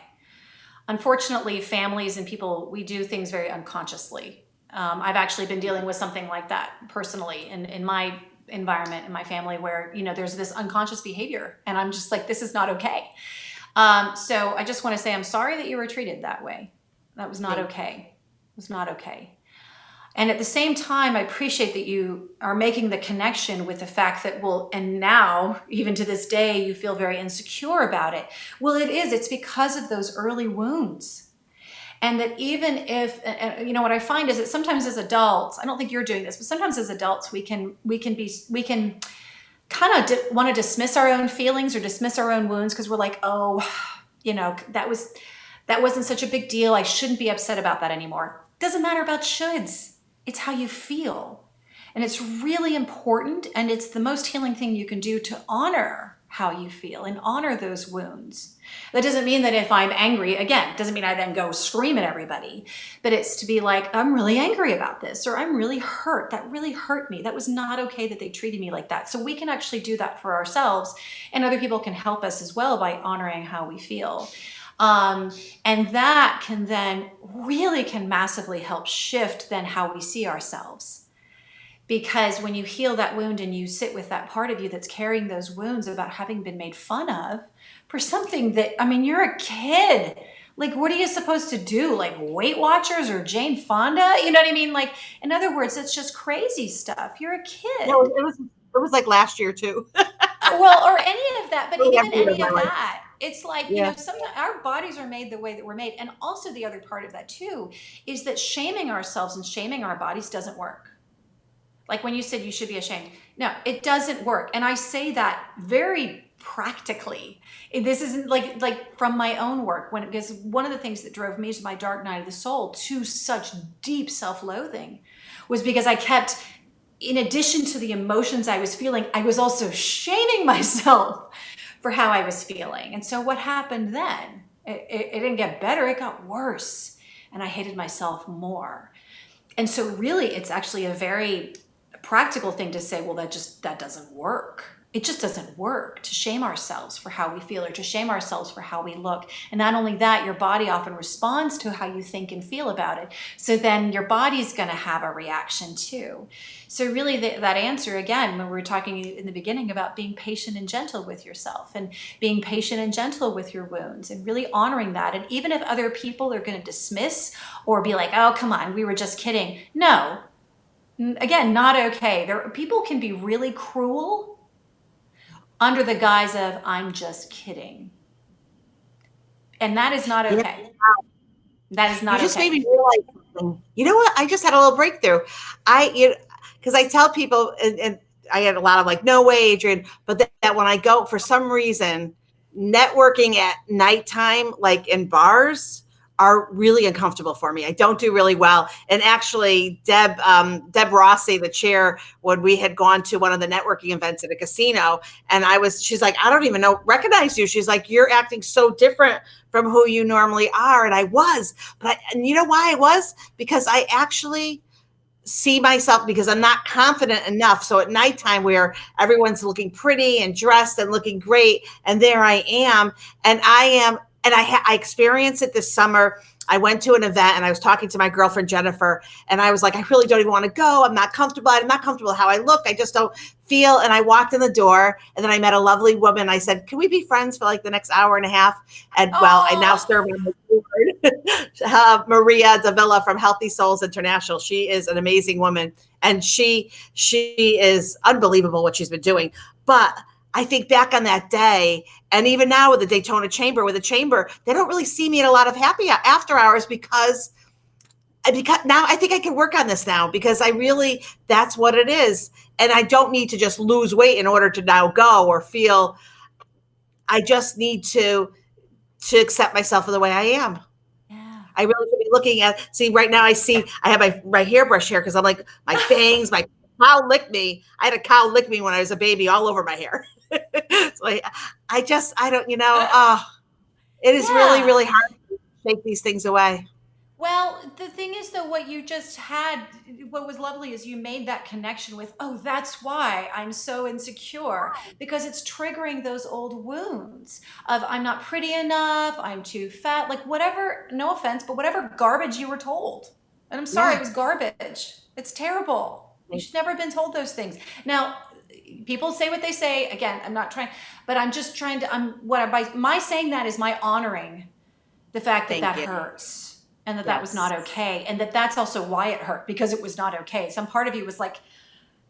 Unfortunately, families and people, we do things very unconsciously. I've actually been dealing with something like that personally in my environment, in my family, where, there's this unconscious behavior, and I'm just like, this is not okay. So I just want to say, I'm sorry that you were treated that way. That was not okay. It was not okay. And at the same time, I appreciate that you are making the connection with the fact that, and now, even to this day, you feel very insecure about it. Well, it's because of those early wounds. And that even if, what I find is that sometimes as adults, I don't think you're doing this, but sometimes as adults, we can kind of want to dismiss our own feelings or dismiss our own wounds because we're like, oh, that wasn't such a big deal. I shouldn't be upset about that anymore. Doesn't matter about shoulds. It's how you feel. And it's really important, and it's the most healing thing you can do to honor how you feel and honor those wounds. That doesn't mean that if I'm angry, again, doesn't mean I then go scream at everybody, but it's to be like, I'm really angry about this, or I'm really hurt. That really hurt me. That was not okay that they treated me like that. So we can actually do that for ourselves, and other people can help us as well by honoring how we feel. And that can massively help shift then how we see ourselves. Because when you heal that wound and you sit with that part of you that's carrying those wounds about having been made fun of for something that, you're a kid. Like, what are you supposed to do? Like Weight Watchers or Jane Fonda? You know what I mean? Like, in other words, it's just crazy stuff. You're a kid. No, it was like last year too. Well, or any of that, but even any of life. that. It's like, sometimes our bodies are made the way that we're made. And also the other part of that too, is that shaming ourselves and shaming our bodies doesn't work. Like when you said you should be ashamed. No, it doesn't work. And I say that very practically. This isn't like from my own work, because one of the things that drove me to my dark night of the soul to such deep self-loathing was because I kept, in addition to the emotions I was feeling, I was also shaming myself for how I was feeling. And so what happened then? It didn't get better, it got worse. And I hated myself more. And so really, it's actually a very practical thing to say, well, that doesn't work. It just doesn't work to shame ourselves for how we feel or to shame ourselves for how we look. And not only that, your body often responds to how you think and feel about it. So then your body's going to have a reaction too. So really that answer, again, when we were talking in the beginning about being patient and gentle with yourself and being patient and gentle with your wounds and really honoring that. And even if other people are going to dismiss or be like, oh, come on, we were just kidding. No, again, not okay. People can be really cruel under the guise of, I'm just kidding. And that is not okay. Yeah. That is not okay. You just made me realize something. You know what? I just had a little breakthrough. Because I tell people, and I had a lot of like, no way, Adrienne, but that when I go, for some reason, networking at nighttime, like in bars, are really uncomfortable for me. I don't do really well. And actually, Deb Rossi, the chair, when we had gone to one of the networking events at a casino, and she's like, I don't even recognize you. She's like, you're acting so different from who you normally are. And I was, and you know why I was? Because I actually see myself, because I'm not confident enough. So at nighttime where everyone's looking pretty and dressed and looking great, and there I am, and I experienced it this summer. I went to an event and I was talking to my girlfriend, Jennifer, and I was like, I really don't even want to go. I'm not comfortable. I'm not comfortable how I look. I just don't feel. And I walked in the door, and then I met a lovely woman. I said, can we be friends for like the next hour and a half? And well, I now serve on the board. Maria Davila from Healthy Souls International. She is an amazing woman, and she is unbelievable what she's been doing. But I think back on that day, and even now with the Daytona Chamber, they don't really see me at a lot of happy after hours because now I think I can work on this now, because that's what it is. And I don't need to just lose weight in order to now go or feel. I just need to accept myself for the way I am. Yeah. I really should be looking at, right now I have my hairbrush here because I'm like, my bangs, my cow licked me. I had a cow lick me when I was a baby all over my hair. So I don't, it is really, really hard to shake these things away. Well, the thing is, though, what you just had, what was lovely is you made that connection with, oh, that's why I'm so insecure, because it's triggering those old wounds of I'm not pretty enough, I'm too fat, like whatever, no offense, but whatever garbage you were told. And I'm sorry, it Yeah. was garbage. It's terrible. You should never have been told those things. Now, people say what they say. Again, I'm not trying, but I'm just trying to, by my saying that is my honoring the fact that Thank that you. hurts and that that was Yes. not okay, and that that's also why it hurt, because it was not okay. Some part of you was like,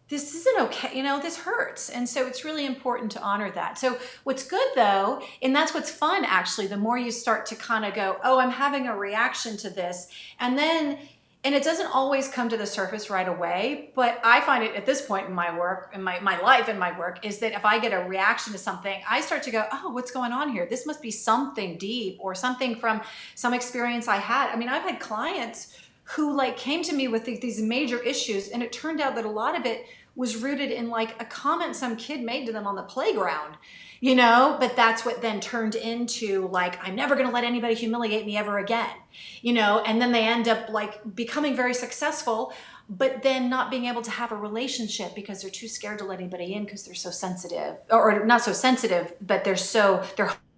this isn't okay, this hurts. And so it's really important to honor that. So what's good though, and that's what's fun actually, the more you start to kind of go, oh, I'm having a reaction to this, and it doesn't always come to the surface right away, but I find it at this point in my work, in my life and my work, is that if I get a reaction to something, I start to go, oh, what's going on here? This must be something deep or something from some experience I had. I mean, I've had clients who like came to me with these major issues, and it turned out that a lot of it was rooted in like a comment some kid made to them on the playground, but that's what then turned into like, I'm never going to let anybody humiliate me ever again, and then they end up like becoming very successful, but then not being able to have a relationship because they're too scared to let anybody in because they're so sensitive, or not so sensitive, but their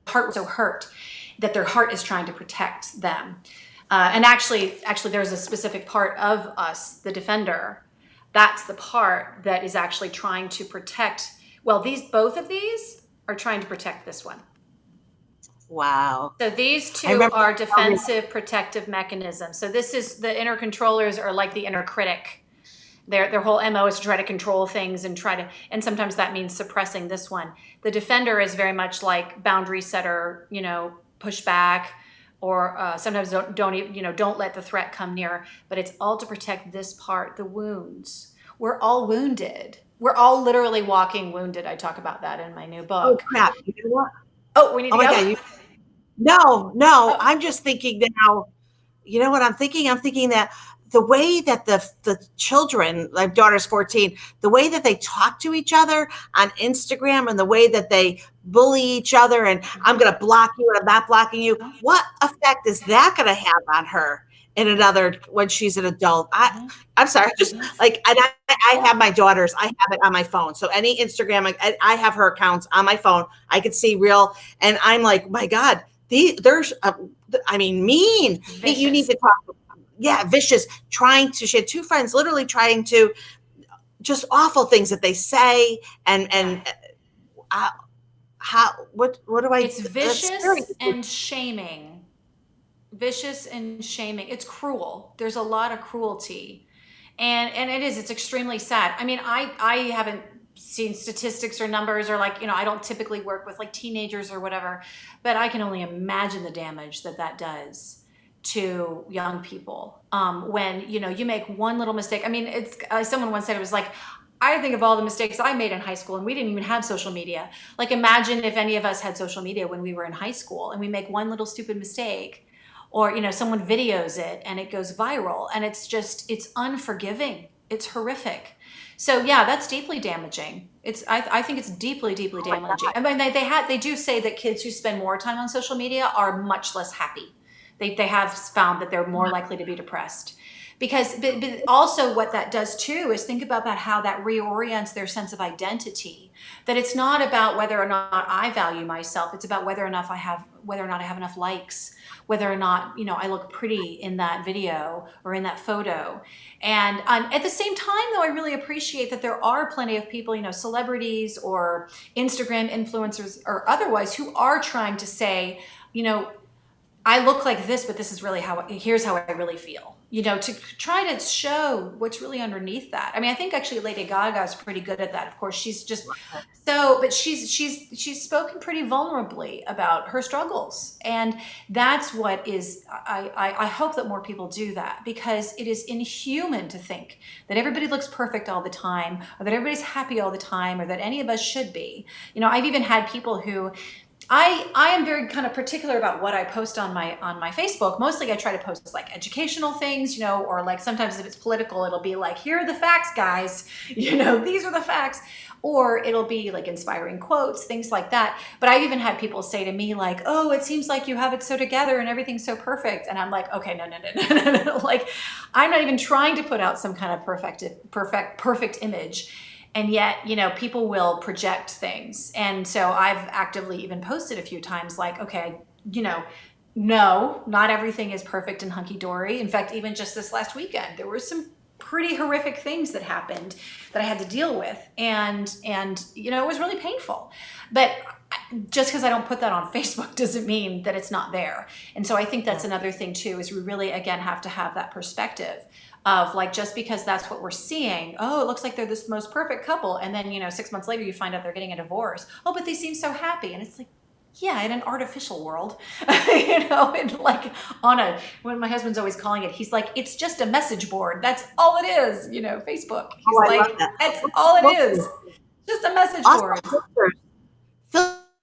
heart was so hurt that their heart is trying to protect them. And actually, there's a specific part of us, the defender. That's the part that is actually trying to protect. Well, both of these are trying to protect this one. Wow. So these two are defensive protective mechanisms. So this is, the inner controllers are like the inner critic. Their whole MO is to try to control things and and sometimes that means suppressing this one. The defender is very much like boundary setter, push back, or sometimes don't let the threat come near, but it's all to protect this part, the wounds. We're all wounded. We're all literally walking wounded. I talk about that in my new book. Oh crap! You know what? Oh, we need to Oh my go. God! No. Oh. I'm just thinking now. You know what I'm thinking? I'm thinking that the way that the children, my daughter's 14, the way that they talk to each other on Instagram and the way that they bully each other, and I'm going to block you and I'm not blocking you. What effect is that going to have on her when she's an adult? I'm sorry, just like, and I have my daughters, I have it on my phone. So any Instagram, I have her accounts on my phone. I could see real, and I'm like, my God, there's, mean. Vicious. You need to talk. Yeah, vicious. She had two friends literally trying to, just awful things that they say, and what do I? It's vicious and shaming. Vicious and shaming. It's cruel. There's a lot of cruelty, and it's extremely sad. I mean, I haven't seen statistics or numbers, or like, I don't typically work with like teenagers or whatever, but I can only imagine the damage that does to young people, when you make one little mistake. I mean, it's someone once said, it was like, I think of all the mistakes I made in high school, and we didn't even have social media. Like, imagine if any of us had social media when we were in high school, and we make one little stupid mistake, or someone videos it and it goes viral, and it's unforgiving. It's horrific. So yeah, that's deeply damaging. I think it's deeply, deeply damaging. I mean, they do say that kids who spend more time on social media are much less happy. They have found that they're more likely to be depressed. Because, but also what that does too is think about that, how that reorients their sense of identity. That it's not about whether or not I value myself. It's about whether or not I have enough likes, whether or not I look pretty in that video or in that photo. And at the same time, though, I really appreciate that there are plenty of people, celebrities or Instagram influencers or otherwise, who are trying to say, I look like this, but this is really here's how I really feel, to try to show what's really underneath that. I mean, I think actually Lady Gaga is pretty good at that. Of course, she's just but she's spoken pretty vulnerably about her struggles. And that's what is, I hope that more people do that, because it is inhuman to think that everybody looks perfect all the time, or that everybody's happy all the time, or that any of us should be. I've even had people who, I am very kind of particular about what I post on my Facebook. Mostly I try to post like educational things, or like sometimes if it's political, it'll be like, here are the facts, guys. These are the facts. Or it'll be like inspiring quotes, things like that. But I've even had people say to me like, oh, it seems like you have it so together and everything's so perfect. And I'm like, okay, no. Like, I'm not even trying to put out some kind of perfect image. And yet, people will project things. And so I've actively even posted a few times like, okay, no, not everything is perfect and hunky-dory. In fact, even just this last weekend, there were some pretty horrific things that happened that I had to deal with. And it was really painful. But just because I don't put that on Facebook doesn't mean that it's not there. And so I think that's another thing too, is we really, again, have to have that perspective of like, just because that's what we're seeing, oh, it looks like they're this most perfect couple. And then, 6 months later, you find out they're getting a divorce. Oh, but they seem so happy. And it's like, yeah, in an artificial world, and like when my husband's always calling it, he's like, it's just a message board. That's all it is, Facebook. He's like, that's all it is. Just a message board.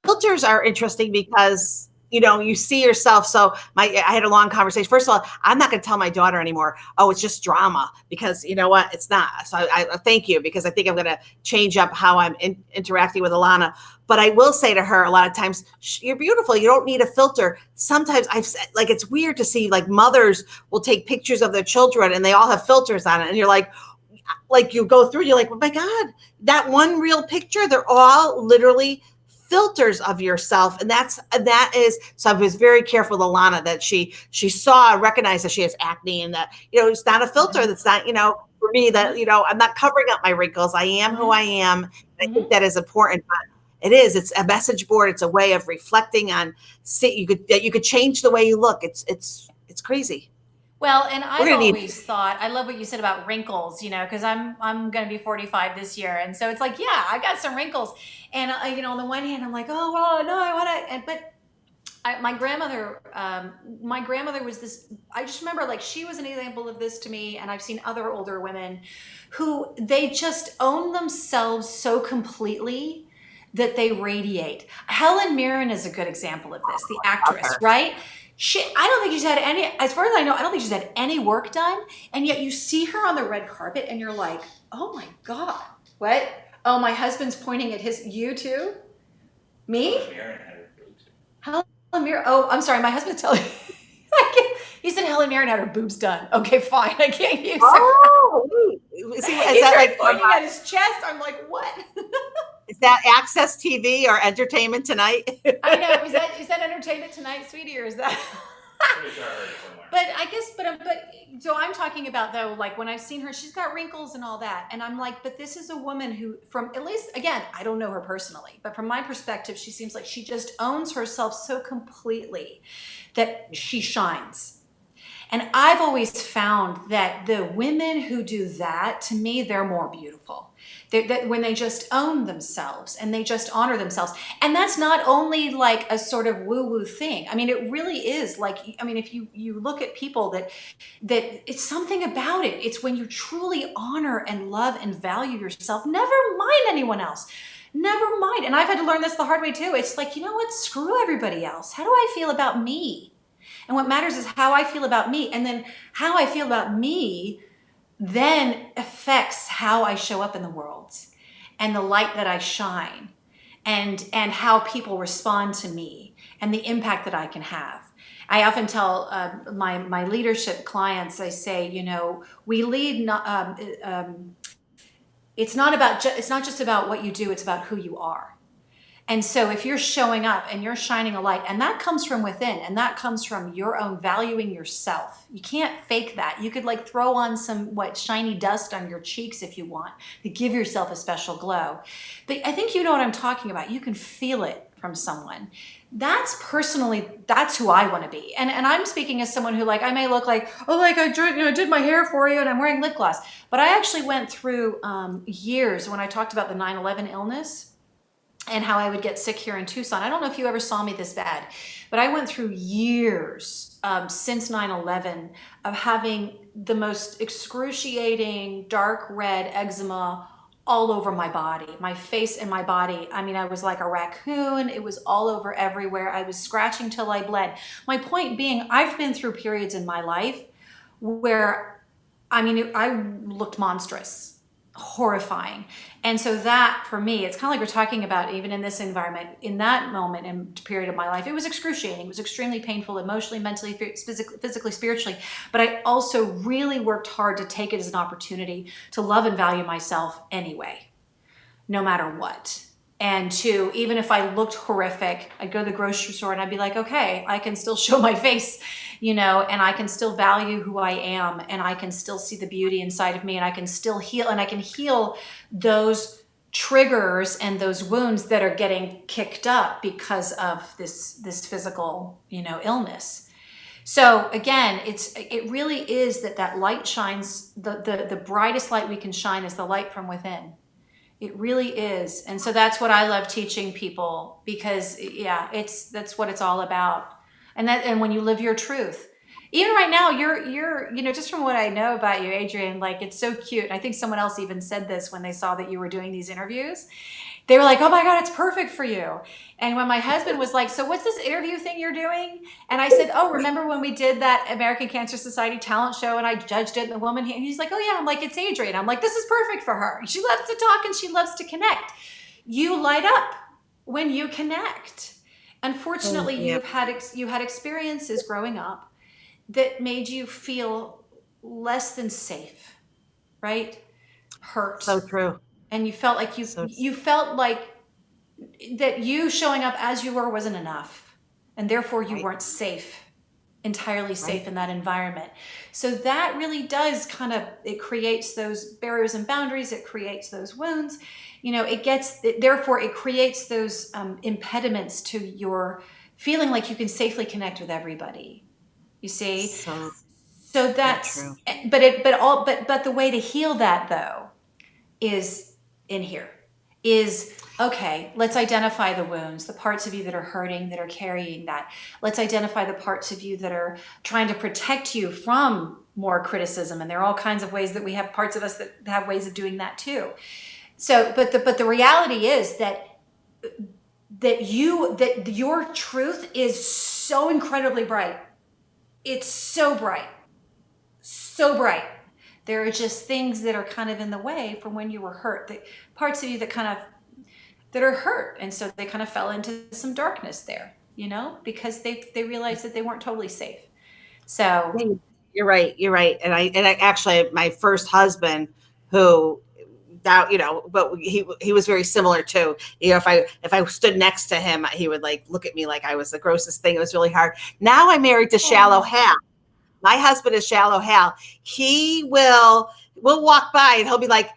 Filters are interesting because you see yourself. So I had a long conversation. First of all, I'm not going to tell my daughter anymore, oh, it's just drama, because you know what? It's not. So I thank you, because I think I'm going to change up how I'm interacting with Alana. But I will say to her a lot of times, you're beautiful. You don't need a filter. Sometimes I've said, like, it's weird to see like mothers will take pictures of their children and they all have filters on it. And you're like you go through, you're like, oh my God, that one real picture, they're all literally filters of yourself. And that is, so I was very careful with Alana that she saw and recognized that she has acne, and that, it's not a filter. That's not, for me, that, I'm not covering up my wrinkles. I am who I am. I think that is important, but it's a message board. It's a way of reflecting on, you could change the way you look. It's crazy. Well, and I've always thought, I love what you said about wrinkles, because I'm going to be 45 this year. And so it's like, yeah, I got some wrinkles. And, on the one hand, I'm like, oh, well, no, I want to, but my grandmother was this, I just remember like she was an example of this to me. And I've seen other older women who they just own themselves so completely that they radiate. Helen Mirren is a good example of this, the actress, right? I don't think she's had any, as far as I know, I don't think she's had any work done. And yet you see her on the red carpet and you're like, oh my God, what? Oh, my husband's pointing at you too? Me? Helen Mirren. Oh, I'm sorry. My husband's telling me. He said Helen Mirren had her boobs done. Okay, fine. I can't use her. Oh, see, is that like pointing at his chest? I'm like, what? Is that Access TV or Entertainment Tonight? I know. Is that Entertainment Tonight, sweetie, or is that? But I guess, but so I'm talking about though, like when I've seen her, she's got wrinkles and all that, and I'm like, but this is a woman who, from at least, again, I don't know her personally, but from my perspective, she seems like she just owns herself so completely that she shines. And I've always found that the women who do that, to me, they're more beautiful. That when they just own themselves and they just honor themselves. And that's not only like a sort of woo-woo thing. I mean, it really is like, I mean, if you look at people that it's something about it. It's when you truly honor and love and value yourself, never mind anyone else. Never mind. And I've had to learn this the hard way too. It's like, you know what? Screw everybody else. How do I feel about me? And what matters is how I feel about me. And then how I feel about me then affects how I show up in the world and the light that I shine and how people respond to me and the impact that I can have. I often tell my leadership clients, I say, we lead, it's not just about what you do, it's about who you are. And so if you're showing up and you're shining a light, and that comes from within, and that comes from your own valuing yourself. You can't fake that. You could like throw on some shiny dust on your cheeks if you want to give yourself a special glow. But I think you know what I'm talking about. You can feel it from someone. That's who I want to be. And I'm speaking as someone who, like, I may look like, oh, like I did my hair for you and I'm wearing lip gloss. But I actually went through years when I talked about the 9/11 illness and how I would get sick here in Tucson. I don't know if you ever saw me this bad, but I went through years since 9/11 of having the most excruciating dark red eczema all over my body, my face and my body. I mean, I was like a raccoon. It was all over everywhere. I was scratching till I bled. My point being, I've been through periods in my life where, I mean, I looked monstrous, horrifying. And so that for me, it's kind of like we're talking about even in this environment, in that moment and period of my life, it was excruciating. It was extremely painful emotionally, mentally, physically, spiritually. But I also really worked hard to take it as an opportunity to love and value myself anyway, no matter what. And to, even if I looked horrific, I'd go to the grocery store and I'd be like, okay, I can still show my face, and I can still value who I am, and I can still see the beauty inside of me, and I can still heal, and I can heal those triggers and those wounds that are getting kicked up because of this physical, illness. So again, it really is that light shines, the brightest light we can shine is the light from within. It really is. And so that's what I love teaching people, because that's what it's all about. And when you live your truth, even right now, you're, just from what I know about you, Adrienne, like, it's so cute. And I think someone else even said this when they saw that you were doing these interviews. They were like, oh my God, it's perfect for you. And when my husband was like, so what's this interview thing you're doing? And I said, oh, remember when we did that American Cancer Society talent show and I judged it, and the woman, and he's like, oh yeah. I'm like, it's Adrienne. I'm like, this is perfect for her. She loves to talk and she loves to connect. You light up when you connect. Unfortunately, you had experiences growing up that made you feel less than safe, right? Hurt. So true. And you felt like you felt like that you showing up as you were wasn't enough, and therefore you weren't entirely safe in that environment. So that really does it creates those barriers and boundaries. It creates those wounds. Therefore it creates those impediments to your feeling like you can safely connect with everybody. You see? So that's true. But the way to heal that, though, is in here. Is, okay, let's identify the wounds, the parts of you that are hurting, that are carrying that. Let's identify the parts of you that are trying to protect you from more criticism. And there are all kinds of ways that we have parts of us that have ways of doing that too. So, but the reality is that your truth is so incredibly bright. It's so bright. So bright. There are just things that are kind of in the way from when you were hurt. The parts of you that are hurt, and so they kind of fell into some darkness there, because they realized that they weren't totally safe. So you're right. And I actually, my first husband, who that, but he was very similar too. If I stood next to him, he would like look at me like I was the grossest thing. It was really hard. Now I'm married to Shallow Hal. My husband is Shallow Hal. He we'll walk by and he'll be like,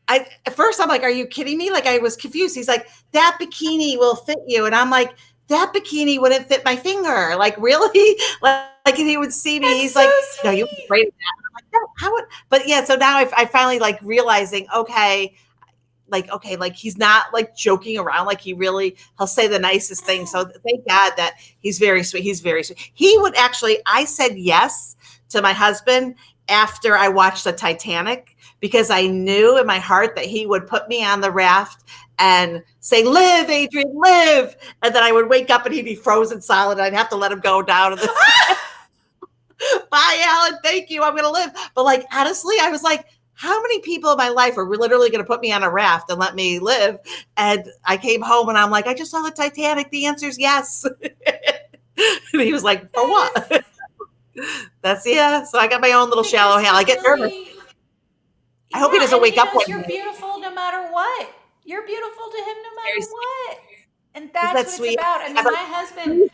at first I'm like, are you kidding me? Like, I was confused. He's like, that bikini will fit you. And I'm like, that bikini wouldn't fit my finger. Like, really? Like, and he would see me. He's so like, sweet. No, you would afraid of that. I'm like, no, how would, but yeah. So now I finally like realizing, okay, like he's not like joking around. Like he'll say the nicest thing. So thank God that he's very sweet. He's very sweet. He would actually, I said yes to my husband after I watched the Titanic, because I knew in my heart that he would put me on the raft and say, live, Adrienne, live. And then I would wake up and he'd be frozen solid. And I'd have to let him go down. Bye, Alan. Thank you. I'm going to live. But like, honestly, I was like, how many people in my life are literally going to put me on a raft and let me live? And I came home and I'm like, I just saw the Titanic. The answer is yes. And he was like, for what? So I got my own little Shallow Hal. I get nervous. I hope he doesn't wake up one day. You're beautiful no matter what. You're beautiful to him no matter what. And that's what sweet? It's about. I mean, my husband,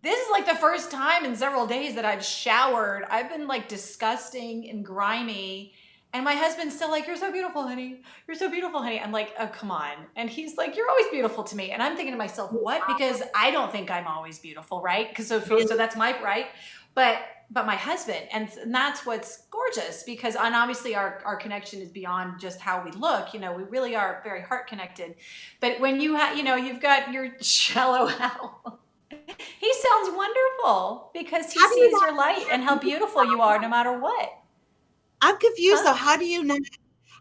this is like the first time in several days that I've showered. I've been like disgusting and grimy. And my husband's still like, you're so beautiful, honey. You're so beautiful, honey. I'm like, oh, come on. And he's like, you're always beautiful to me. And I'm thinking to myself, what? Because I don't think I'm always beautiful, right? Because so that's my right. But my husband, and that's what's gorgeous, because obviously our connection is beyond just how we look. We really are very heart connected. But when you you've got your Shallow Hal. He sounds wonderful because he sees your light and how beautiful you are no matter what. I'm confused though. How do you not?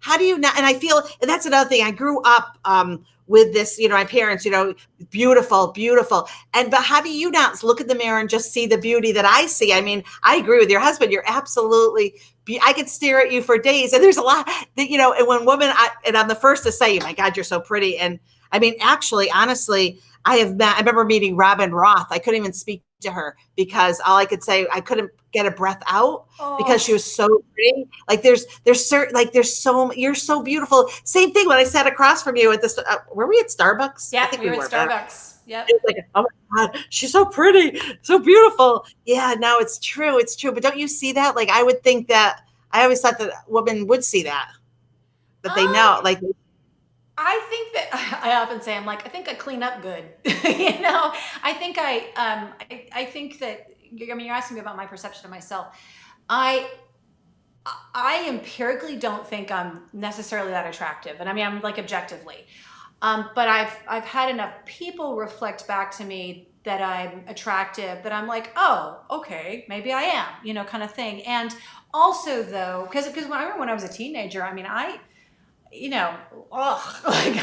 How do you not? And I feel, and that's another thing. I grew up with this, my parents, beautiful, beautiful. But how do you not look at the mirror and just see the beauty that I see? I mean, I agree with your husband. You're absolutely, I could stare at you for days. And there's a lot that, and when women, and I'm the first to say, my God, you're so pretty. And I mean, actually, honestly, I remember meeting Robin Roth. I couldn't even speak to her because all I could say, I couldn't get a breath out because she was so pretty. Like there's certain, like you're so beautiful. Same thing when I sat across from you at this, were we at Starbucks? Yeah, I think we were at Starbucks. Yep. It was like, oh my God, she's so pretty, so beautiful. Yeah, no, it's true. It's true. But don't you see that? Like, I would think that, I always thought that women would see that, but they know, like, I think that I often say, I'm like, I think I clean up good. I think I think that, I mean, you're asking me about my perception of myself. I empirically don't think I'm necessarily that attractive. And I mean, I'm like objectively. But I've had enough people reflect back to me that I'm attractive, that I'm like, oh, okay, maybe I am, kind of thing. And also though, because when I remember when I was a teenager, I mean, like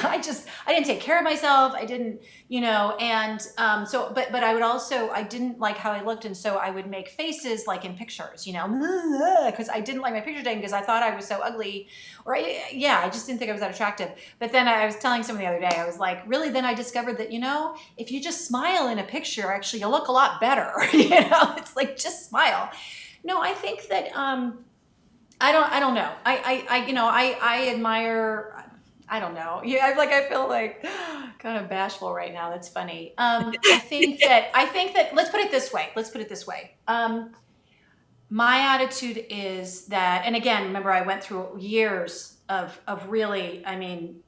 I didn't take care of myself. I didn't, and but I didn't like how I looked. And so I would make faces like in pictures, because I didn't like my picture taken because I thought I was so ugly, or I just didn't think I was that attractive. But then I was telling someone the other day, I was like, really, then I discovered that, if you just smile in a picture, actually you look a lot better. It's like, just smile. No, I think that, I don't know. I admire, I don't know. Yeah, I feel like kind of bashful right now. That's funny. I think that, let's put it this way. My attitude is that, and again, remember I went through years of really, I mean,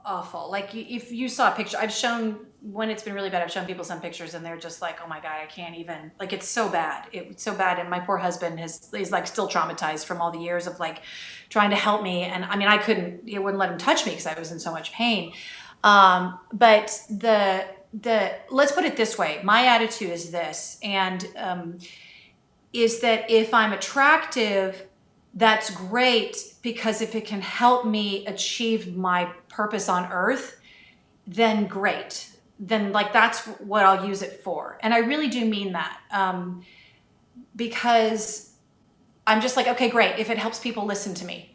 awful. Like if you saw a picture, I've shown, when it's been really bad, I've shown people some pictures and they're just like, oh my God, I can't even, like, it's so bad. It's so bad. And my poor husband is like still traumatized from all the years of like trying to help me. And I mean, it wouldn't let him touch me because I was in so much pain. But let's put it this way. My attitude is this, and is that if I'm attractive, that's great, because if it can help me achieve my purpose on earth, then great. Then like that's what I'll use it for. And I really do mean that, because I'm just like, okay, great. If it helps people listen to me,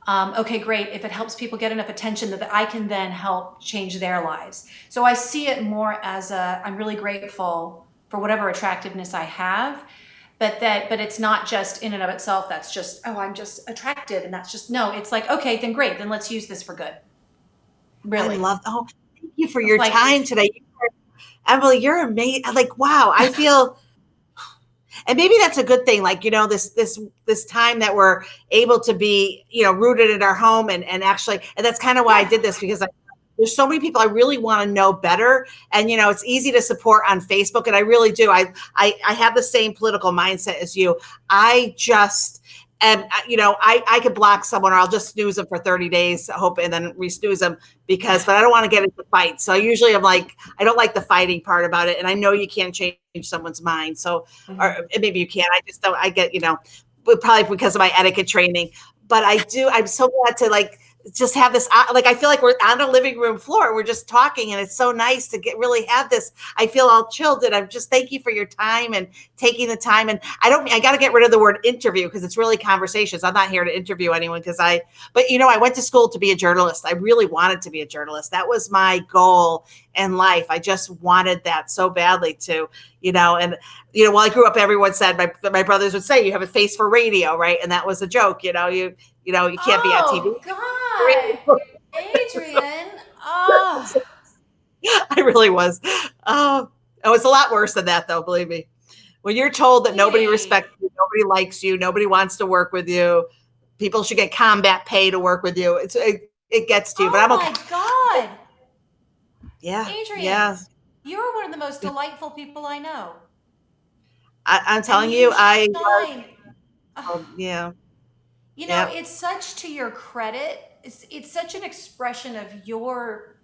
okay, great. If it helps people get enough attention that I can then help change their lives. So I see it more as I'm really grateful for whatever attractiveness I have, but it's not just in and of itself. That's just, oh, I'm just attractive. And that's just, no, it's like, okay, then great. Then let's use this for good. Really. I love, thank you for your time today. Emily, you're amazing. Like, wow, I feel, and maybe that's a good thing. Like, this time that we're able to be, rooted in our home and actually, and that's kind of why I did this, because there's so many people I really want to know better. And, it's easy to support on Facebook. And I really do. I have the same political mindset as you. I just, and I could block someone, or I'll just snooze them for 30 days, and then re-snooze them but I don't want to get into fights. So usually I'm like, I don't like the fighting part about it. And I know you can't change someone's mind. So, or maybe you can, I just don't, I get, probably because of my etiquette training, but I'm so glad to just have this, I feel like we're on a living room floor. We're just talking, and it's so nice to really have this. I feel all chilled, and I'm just, thank you for your time and taking the time. And I got to get rid of the word interview, because it's really conversations. I'm not here to interview anyone, but I went to school to be a journalist. I really wanted to be a journalist. That was my goal in life. I just wanted that so badly to, and, while I grew up, everyone said, my brothers would say, you have a face for radio, right? And that was a joke, you can't be on TV. God, Adrienne. Oh. I really was. Oh, it's a lot worse than that, though. Believe me. When you're told that nobody respects you, nobody likes you, nobody wants to work with you, people should get combat pay to work with you. It gets to you, but I'm okay. Oh my God. Yeah. Adrienne, yeah. You're one of the most delightful people I know. I'm telling you, yeah. It's such to your credit. It's such an expression of your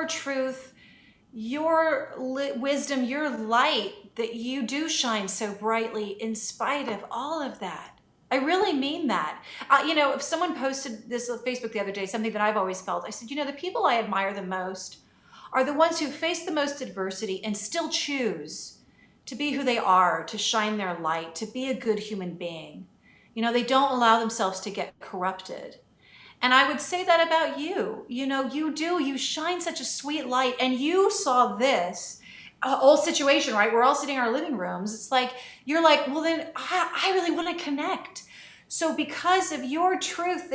truth, your wisdom, your light, that you do shine so brightly in spite of all of that. I really mean that. If someone posted this on Facebook the other day, something that I've always felt, I said, the people I admire the most are the ones who face the most adversity and still choose to be who they are, to shine their light, to be a good human being. They don't allow themselves to get corrupted. And I would say that about you. You shine such a sweet light, and you saw this whole situation, right? We're all sitting in our living rooms. It's like, you're like, well, then I really want to connect. So because of your truth,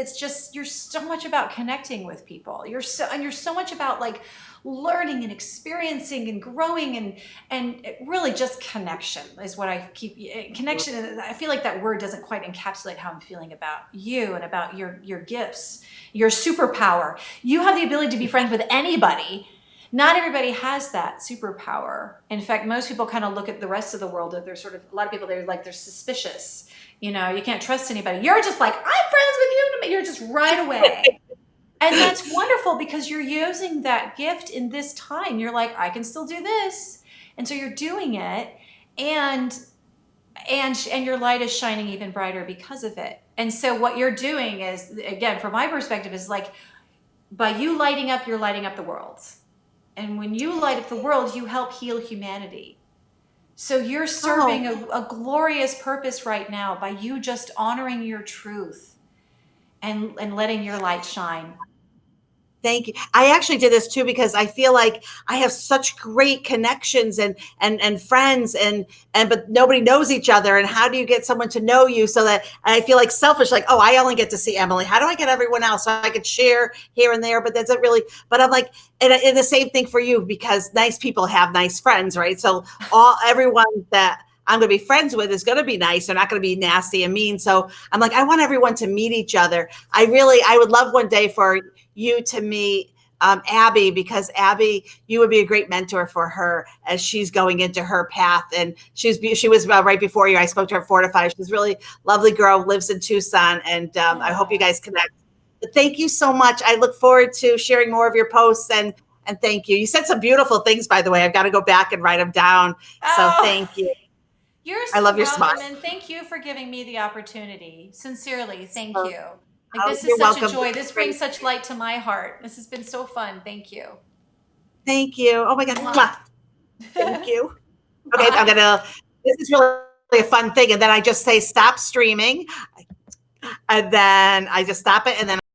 you're so much about connecting with people. You're so much about like learning and experiencing and growing and really just connection is what I keep connection. I feel like that word doesn't quite encapsulate how I'm feeling about you and about your gifts, your superpower. You have the ability to be friends with anybody. Not everybody has that superpower. In fact, most people kind of look at the rest of the world. They're sort of, a lot of people, they're suspicious. You can't trust anybody. You're just like, I'm friends with you. You're just right away. And that's wonderful because you're using that gift in this time. You're like, I can still do this. And so you're doing it. And your light is shining even brighter because of it. And so what you're doing is, again, from my perspective, is like, by you lighting up, you're lighting up the world. And when you light up the world, you help heal humanity. So you're serving a glorious purpose right now by you just honoring your truth and letting your light shine. Thank you. I actually did this too because I feel like I have such great connections and friends but nobody knows each other. And how do you get someone to know you so that I feel like selfish, like, oh, I only get to see Emily. How do I get everyone else so I could share here and there? But that's it really. But I'm like, and the same thing for you because nice people have nice friends, right? So everyone that I'm going to be friends with is going to be nice. They're not going to be nasty and mean. So I'm like, I want everyone to meet each other. I would love one day for you to meet Abby, because Abby, you would be a great mentor for her as she's going into her path. And she was right before you. I spoke to her 4 to 5. She's a really lovely girl, lives in Tucson. And I hope you guys connect. But thank you so much. I look forward to sharing more of your posts and thank you. You said some beautiful things, by the way. I've got to go back and write them down. So thank you. I love your smile. And thank you for giving me the opportunity. Sincerely, thank you. This is you're such welcome. a joy. This brings such light to my heart. This has been so fun. Thank you. Thank you. Oh my God. Thank you. Okay, this is really a fun thing. And then I just say, stop streaming. And then I just stop it. And then